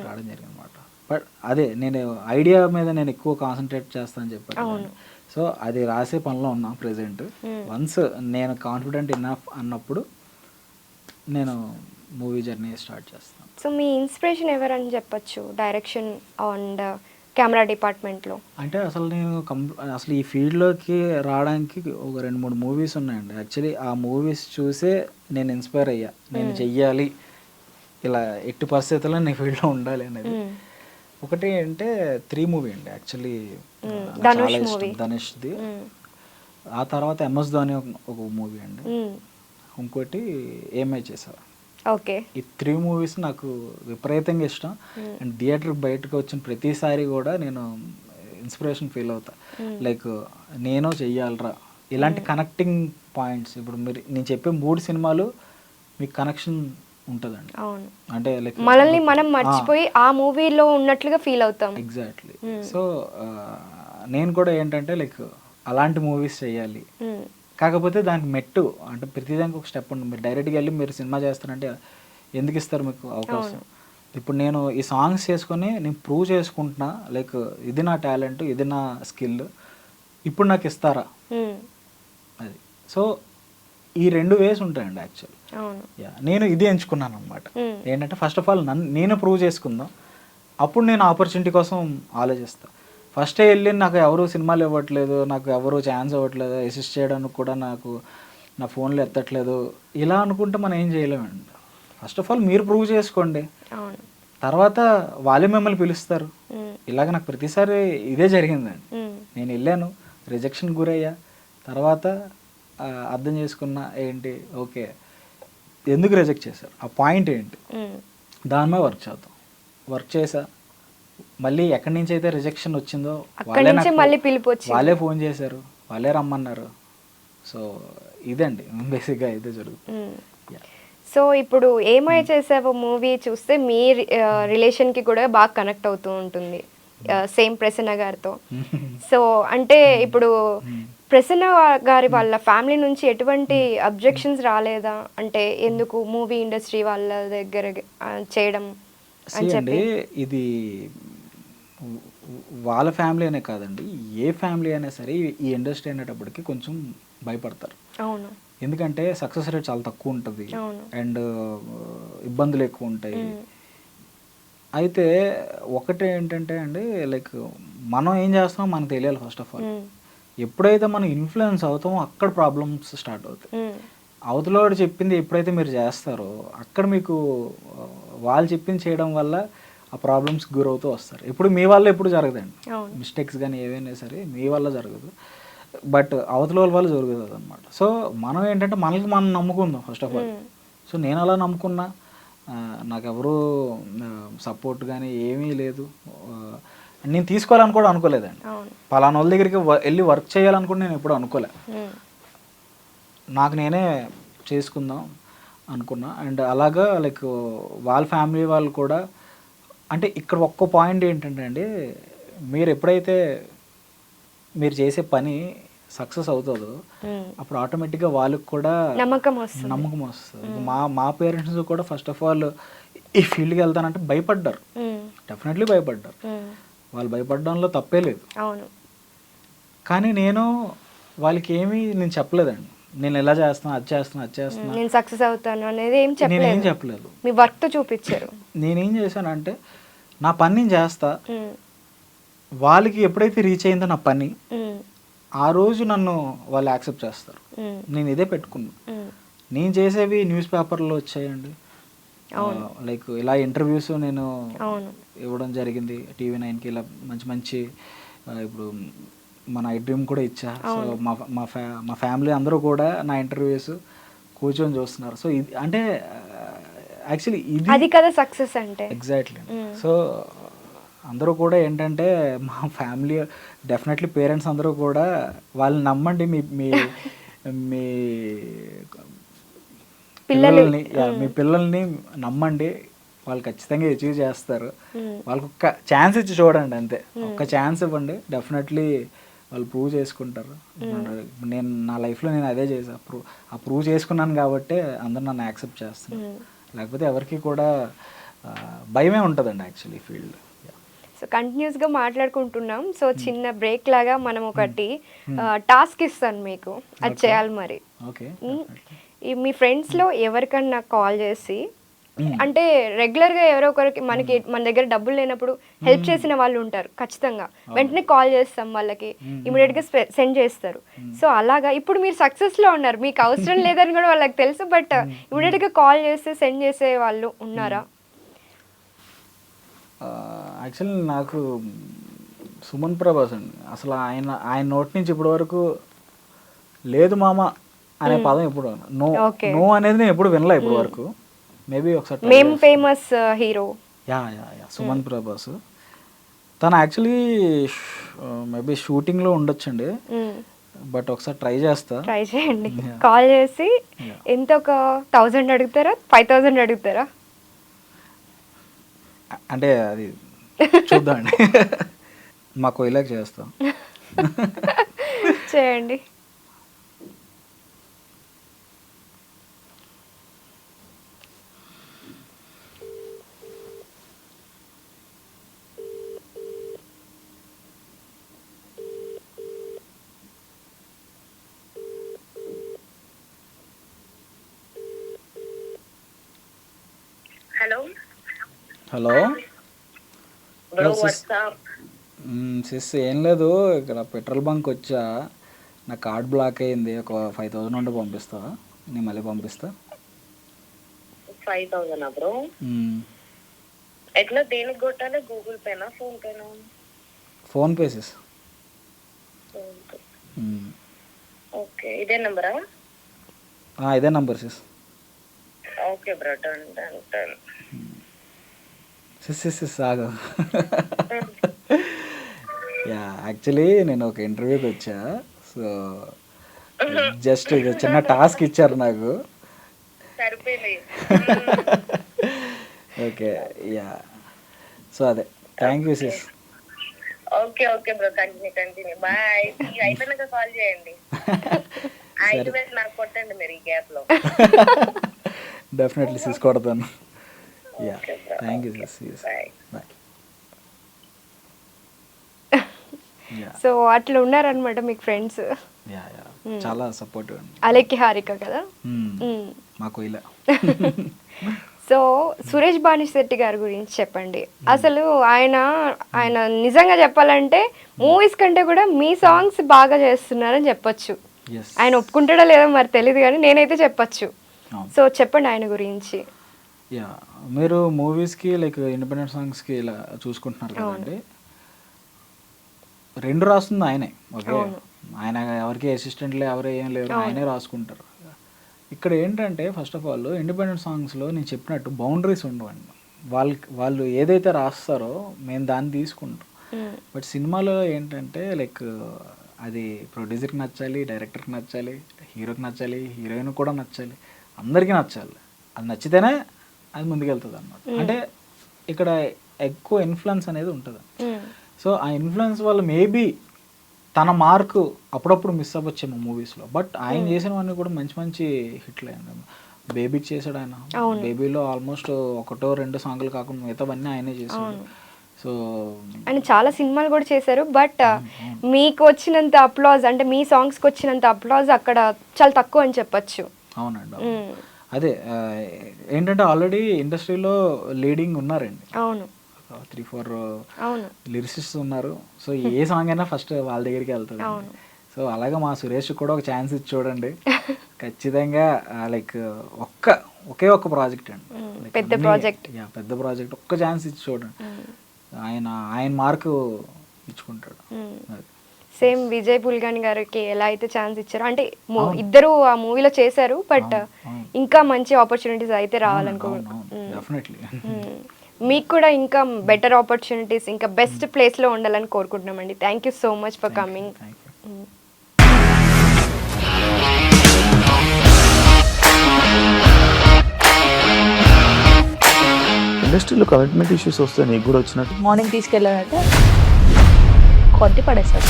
రావడం జరిగింది అనమాట. బట్ అదే నేను ఐడియా మీద నేను ఎక్కువ కాన్సన్ట్రేట్ చేస్తానని చెప్పాను. సో అది రాసే పనిలో ఉన్నా ప్రెజెంట్. వన్స్ నేను కాన్ఫిడెంట్ ఇన్నఫ్ అన్నప్పుడు నేను మూవీ జర్నీ స్టార్ట్ చేస్తాను. సో మీ ఇన్స్పిరేషన్ ఎవరని చెప్పచ్చు డైరెక్షన్ అండ్ కెమెరా డిపార్ట్మెంట్లో? అంటే అసలు నేను అసలు ఈ ఫీల్డ్లోకి రావడానికి ఒక 2-3 మూవీస్ ఉన్నాయండి. యాక్చువల్లీ ఆ మూవీస్ చూసే నేను ఇన్స్పైర్ అయ్యా, నేను చెయ్యాలి ఇలా ఎట్టి పరిస్థితుల్లో నేను ఫీల్డ్లో ఉండాలి అనేది. ఒకటి అంటే 3 మూవీ అండి యాక్చువల్లీ, చాలా ఇష్టం ధనుష్ది. ఆ తర్వాత MS ధోని ఒక మూవీ అండి, ఇంకోటి ఏమై చేశారు. ఓకే, ఈ 3 మూవీస్ నాకు విపరీతంగా ఇష్టం. అండ్ థియేటర్ బయటకు వచ్చిన ప్రతిసారి కూడా నేను ఇన్స్పిరేషన్ ఫీల్ అవుతా. లైక్ నేను చెయ్యాలరా ఇలాంటి కనెక్టింగ్ పాయింట్స్. ఇప్పుడు నేను చెప్పే 3 సినిమాలు మీకు కనెక్షన్ ఉంటుందండి. అంటే లైక్ మనల్ని మనం మర్చిపోయి ఆ మూవీలో ఉన్నట్లుగా ఫీల్ అవుతాం. ఎగ్జాక్ట్లీ. సో నేను కూడా ఏంటంటే లైక్ అలాంటి మూవీస్ చేయాలి. కాకపోతే దానికి మెట్టు అంటే ప్రతిదానికి ఒక స్టెప్ ఉంటుంది. మీరు డైరెక్ట్గా వెళ్ళి మీరు సినిమా చేస్తారంటే ఎందుకు ఇస్తారు మీకు అవకాశం? ఇప్పుడు నేను ఈ సాంగ్స్ చేసుకొని నేను ప్రూవ్ చేసుకుంటున్నా, లైక్ ఇది నా టాలెంట్, ఇది నా స్కిల్, ఇప్పుడు నాకు ఇస్తారా అది. సో ఈ 2 వేస్ ఉంటాయండి యాక్చువల్. నేను ఇది ఎంచుకున్నాను అనమాట. ఏంటంటే ఫస్ట్ ఆఫ్ ఆల్ నేను ప్రూవ్ చేసుకుందాం, అప్పుడు నేను ఆపర్చునిటీ కోసం ఆలోచిస్తాను. ఫస్టే వెళ్ళి నాకు ఎవరు సినిమాలు ఇవ్వట్లేదు, నాకు ఎవరు ఛాన్స్ ఇవ్వట్లేదు, అసిస్ట్ చేయడానికి కూడా నాకు నా ఫోన్లో ఎత్తట్లేదు, ఇలా అనుకుంటే మనం ఏం చేయలేమండి. ఫస్ట్ ఆఫ్ ఆల్ మీరు ప్రూవ్ చేసుకోండి, తర్వాత వాళ్ళే మిమ్మల్ని పిలుస్తారు. ఇలాగ నాకు ప్రతిసారి ఇదే జరిగిందండి. నేను వెళ్ళాను, రిజెక్షన్ గురయ్యా, తర్వాత అర్థం చేసుకున్న ఏంటి, ఓకే ఎందుకు రిజెక్ట్ చేశారు, ఆ పాయింట్ ఏంటి, దాని మీద వర్క్ చేద్దాం. వర్క్ చేసా, మళ్ళీ ఎక్కడి నుంచి అయితే రిజెక్షన్ వచ్చిందో వాళ్ళే ఫోన్ చేశారు, వాళ్ళే రమ్మన్నారు, సో ఇదండి బేసిక్గా అయితే జరుగుతుంది. సో ఇప్పుడు ఏమై చేసావో మూవీ చూస్తే మీ రిలేషన్కి కూడా బాగా కనెక్ట్ అవుతూ ఉంటుంది, సేమ్ ప్రసన్న గారితో. సో అంటే ఇప్పుడు ప్రసన్న గారి వాళ్ళ ఫ్యామిలీ నుంచి ఎటువంటి అబ్జెక్షన్స్ రాలేదా, అంటే ఎందుకు మూవీ ఇండస్ట్రీ వాళ్ళ దగ్గర చేయడం అని చెప్పి? ఇది వాళ్ళ ఫ్యామిలీ అనే కాదండి, ఏ ఫ్యామిలీ అయినా సరే ఈ ఇండస్ట్రీ అనేటప్పటికి కొంచెం భయపడతారు. అవును. ఎందుకంటే సక్సెస్ రేట్ చాలా తక్కువ ఉంటుంది అండ్ ఇబ్బందులు ఎక్కువ ఉంటాయి. అయితే ఒకటి ఏంటంటే అండి, లైక్ మనం ఏం చేస్తామో మనకు తెలియాలి ఫస్ట్ ఆఫ్ ఆల్. ఎప్పుడైతే మనం ఇన్ఫ్లుయెన్స్ అవుతామో అక్కడ ప్రాబ్లమ్స్ స్టార్ట్ అవుతాయి. అవతలవాడు చెప్పింది ఎప్పుడైతే మీరు చేస్తారో అక్కడ మీకు వాళ్ళు చెప్పింది చేయడం వల్ల ఆ ప్రాబ్లమ్స్ గురవుతూ వస్తారు. ఇప్పుడు మీ వల్ల ఎప్పుడు జరగదండి, మిస్టేక్స్ కానీ ఏవైనా సరే మీ వల్ల జరగదు, బట్ అవతల వల్ల జరుగుతుంది అనమాట. సో మనం ఏంటంటే మనకి మనం నమ్ముకుందాం ఫస్ట్ ఆఫ్ ఆల్. సో నేను అలా నమ్ముకున్నా, నాకెవరూ సపోర్ట్ కానీ ఏమీ లేదు, నేను తీసుకోవాలని కూడా అనుకోలేదండి. పలానా వాళ్ళ దగ్గరికి వెళ్ళి వర్క్ చేయాలనుకుంటే నేను ఎప్పుడు అనుకోలే, నాకు నేనే చేసుకుందాం అనుకున్నా. అండ్ అలాగా లైక్ వాళ్ళ ఫ్యామిలీ వాళ్ళు కూడా, అంటే ఇక్కడ ఒక్క పాయింట్ ఏంటంటే అండి, మీరు ఎప్పుడైతే మీరు చేసే పని సక్సెస్ అవుతుందో అప్పుడు ఆటోమేటిక్గా వాళ్ళకి కూడా నమ్మకం వస్తుంది. మా పేరెంట్స్ కూడా ఫస్ట్ ఆఫ్ ఆల్ ఈ ఫీల్డ్కి వెళ్తానంటే భయపడ్డారు, డెఫినెట్లీ భయపడ్డారు. వాళ్ళు భయపడడంలో తప్పే లేదు. కానీ నేను వాళ్ళకి నేను చెప్పలేదండి, నేను ఎలా చేస్తున్నా అది చేస్తున్నా నేను సక్సెస్ అవుతాను అనేది నేనేం చెప్పలేదు. మీ వర్క్తో చూపించారు. నేనేం చేశానంటే నా పని నేను చేస్తా, వాళ్ళకి ఎప్పుడైతే రీచ్ అయిందో నా పని ఆ రోజు నన్ను వాళ్ళు యాక్సెప్ట్ చేస్తారు. నేను ఇదే పెట్టుకున్నా. నేను చేసేవి న్యూస్ పేపర్లో వచ్చాయండి, లైక్ ఇలా ఇంటర్వ్యూస్ నేను ఇవ్వడం జరిగింది TV9కి. ఇలా మంచి మంచి ఇప్పుడు మన ఐడ్రీమ్ కూడా ఇచ్చా. సో మా ఫ్యామిలీ అందరూ కూడా నా ఇంటర్వ్యూస్ కూర్చొని చూస్తున్నారు. సో ఇది అంటే యాక్చువల్లీ ఇది కదా సక్సెస్ అంటే. ఎగ్జాక్ట్లీ. సో అందరూ కూడా ఏంటంటే మా ఫ్యామిలీ డెఫినెట్లీ పేరెంట్స్ అందరూ కూడా వాళ్ళని నమ్మండి, మీ పిల్లల్ని నమ్మండి, వాళ్ళు ఖచ్చితంగా అచీవ్ చేస్తారు. వాళ్ళకి ఒక్క ఛాన్స్ ఇచ్చి చూడండి, అంతే. ఒక్క ఛాన్స్ ఇవ్వండి, డెఫినెట్లీ వాళ్ళు ప్రూవ్ చేసుకుంటారు. నేను నా లైఫ్లో నేను అదే చేశాను, ప్రూవ్ చేసుకున్నాను కాబట్టి అందరూ నన్ను యాక్సెప్ట్ చేస్తున్నారు. లేకపోతే ఎవరికి కూడా భయమే ఉంటుందండి యాక్చువల్లీ ఫీల్డ్. సో కంటిన్యూస్గా మాట్లాడుకుంటున్నాం. సో చిన్న బ్రేక్ లాగా మనం ఒకటి టాస్క్ ఇస్తాను మీకు, అది చేయాలి మరి. మీ ఫ్రెండ్స్లో ఎవరికన్నా కాల్ చేసి, అంటే రెగ్యులర్గా ఎవరో ఒకరికి మన దగ్గర డబ్బులు లేనప్పుడు హెల్ప్ చేసిన వాళ్ళు ఉంటారు ఖచ్చితంగా, వెంటనే కాల్ చేస్తాం వాళ్ళకి, ఇమీడియట్గా సెండ్ చేస్తారు. సో అలాగా ఇప్పుడు మీరు సక్సెస్లో ఉన్నారు, మీకు అవసరం లేదని కూడా వాళ్ళకి తెలుసు, బట్ ఇమీడియట్గా కాల్ చేస్తే సెండ్ చేసే వాళ్ళు ఉన్నారా? యాక్చువల్లీ నాకు సుమన్ ప్రభాస్ అండి, అసలు ఆయన నోటి నుంచి ఇప్పటి వరకు లేదు మామ అనే పదం ఎప్పుడు, నో అనేది నేను ఎప్పుడు వినలే ఇప్పటి వరకు. మేబీ ఒకసారి ఫేమస్ హీరో సుమన్ ప్రభాస్, తను యాక్చువల్లీ మేబీ షూటింగ్లో ఉండొచ్చండి, బట్ ఒకసారి ట్రై చేయండి. కాల్ చేసి ఎంత, ఒక 1000 అడుగుతారా, 5000 అడుగుతారా? అంటే అది చూద్దామండి, మా కోయిలాకి చేస్తాం. చేయండి. హలో సిస్, ఏం లేదు, ఇక్కడ పెట్రోల్ బంక్ వచ్చా, నా కార్డ్ బ్లాక్ అయింది, ఒక 5000 ఉంటే పంపిస్తావా? నేను మళ్ళీ పంపిస్తా. 5000 బ్రో? ఎట్లా, దేనికి కొట్టాలి? గూగుల్ పేనా, ఫోన్ పేనా? PhonePe sis. ఓకే, ఇదే నంబరా? ఇదే number sis. Okay bro, done. Sis ఆగు. యాక్చువల్లీ నేను ఒక ఇంటర్వ్యూకి వచ్చా. సో జస్ట్ ఇది చిన్న టాస్క్ ఇచ్చారు నాకు. సరిపోయింది. ఓకే యా, సో అదే thank you sis. Okay okay bro, continue bye. అయిపోయినాక కాల్ చేయండి. 5,000 నాకు కొట్టండి మీరు ఈ గ్యాప్ లో. డెఫినెట్లీ సిస్ కొడతాను. Yeah thank you sis, bye. Bye. Yeah so అట్లా ఉన్నారనమాట మీకు ఫ్రెండ్స్. యా యా చాలా సపోర్టివ్ అండి. అలెక్కి హారిక కదా. మాకు ఇలా. సో సురేష్ బానిశెట్టి గారి గురించి చెప్పండి. అసలు ఆయన నిజంగా చెప్పాలంటే మూవీస్ కంటే కూడా మీ సాంగ్స్ బాగా చేస్తున్నారని చెప్పొచ్చు. ఎస్ ఆయన ఒప్పుకుంటాడో లేదో మరి తెలియదు కానీ నేనైతే చెప్పొచ్చు. సో చెప్పండి ఆయన గురించి. యా, మీరు మూవీస్కి లైక్ ఇండిపెండెంట్ సాంగ్స్కి ఇలా చూసుకుంటున్నారు కదండి, రెండు రాస్తుంది ఆయనే. ఓకే, ఆయన ఎవరికి అసిస్టెంట్లు ఎవరు ఏం లేరు, ఆయనే రాసుకుంటారు. ఇక్కడ ఏంటంటే ఫస్ట్ ఆఫ్ ఆల్ ఇండిపెండెంట్ సాంగ్స్లో నేను చెప్పినట్టు బౌండరీస్ ఉండవండి. వాళ్ళు ఏదైతే రాస్తారో మేము దాన్ని తీసుకుంటాం. బట్ సినిమాలో ఏంటంటే లైక్ అది ప్రొడ్యూసర్కి నచ్చాలి, డైరెక్టర్కి నచ్చాలి, హీరోకి నచ్చాలి, హీరోయిన్ కూడా నచ్చాలి, అందరికీ నచ్చాలి. అది నచ్చితేనే అది ముందుకెళ్తుంది అన్నమాట. అంటే ఇక్కడ ఎక్కువ ఇన్ఫ్లుయెన్స్ అనేది ఉంటుంది. సో ఆ ఇన్ఫ్లుయెన్స్ వల్ల మేబీ తన మార్కు అప్పుడప్పుడు మిస్ అవ్వచ్చేమో మూవీస్లో. బట్ ఆయన చేసినవన్నీ కూడా మంచి మంచి హిట్లు అయ్యాయి. బేబీకి చేశాడు ఆయన. బేబీలో ఆల్మోస్ట్ 1-2 సాంగ్లు కాకుండా మిగతావన్నీ ఆయనే చేశాడు. సో ఆయన చాలా సినిమాలు కూడా చేశారు. బట్ మీకు వచ్చినంత అప్లాజ్, అంటే మీ సాంగ్స్కి వచ్చినంత అప్లాజ్ అక్కడ చాలా తక్కువ అని చెప్పచ్చు. అవునండి, అదే ఏంటంటే ఆల్రెడీ ఇండస్ట్రీలో లీడింగ్ ఉన్నారండి. అవును, 3-4 అవును లిరిసిస్ట్స్ ఉన్నారు. సో ఏ సాంగ్ అయినా ఫస్ట్ వాళ్ళ దగ్గరికి వెళ్తుంది. సో అలాగే మా సురేష్ కూడా ఒక ఛాన్స్ ఇచ్చి చూడండి. ఖచ్చితంగా లైక్ ఒకే ఒక్క ప్రాజెక్ట్ అండి, పెద్ద ప్రాజెక్ట్. పెద్ద ప్రాజెక్ట్, ఒక్క ఛాన్స్ ఇచ్చి చూడండి, ఆయన మార్కు ఇచ్చుకుంటాడు. సేమ్ విజయ్ పుల్గాని గారికి ఎలా అయితే ఛాన్స్ ఇచ్చారో, అంటే ఇద్దరు ఆ మూవీలో చేశారు. బట్ ఇంకా మంచి ఆపర్చునిటీస్ అయితే రావాలనుకుంటున్నాను. మీకు కూడా ఇంకా బెటర్ ఆపర్చునిటీస్, ఇంకా బెస్ట్ ప్లేస్లో ఉండాలని కోరుకుంటున్నామండి. Thank you so much for coming. ఇండస్ట్రీలో కమిట్మెంట్ ఇష్యూస్ వస్తే నీకు కూడా వచ్చినట్టు? మార్నింగ్ తీసుకెళ్ళానంటే కొట్టి పడేస్తారు.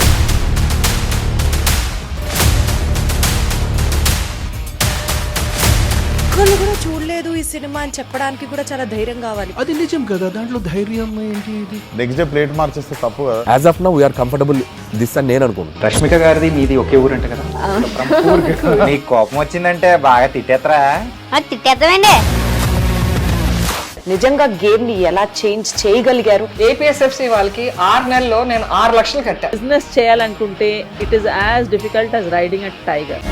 ఒక్కళ్ళు కూడా చూడలేదు ఈ సినిమా అని చెప్పడానికి కూడా చాలా ధైర్యం కావాలి. అది నిజం కదా, దాంట్లో ధైర్యం ఏంటి? నెక్స్ట్ డే ప్లేట్ మార్చేస్తే తప్పు కదా. As of now we're comfortable this అని నేను అనుకుంటున్నాను. రష్మిక గారిది మీది ఒకే ఊరు అంట కదా. నీకు కోపం వచ్చిందంటే బాగా తిట్టేత్తరా? తిట్టేద్దామండి. నిజంగా గేమ్ ని ఎలా చేంజ్ చేయగలిగారు? ఏపీఎస్ఎఫ్సి వాళ్ళకి 6 నెలల్లో నేను 6 లక్షలు కట్టా. బిజినెస్ చేయాలనుకుంటే it is as difficult as riding a tiger.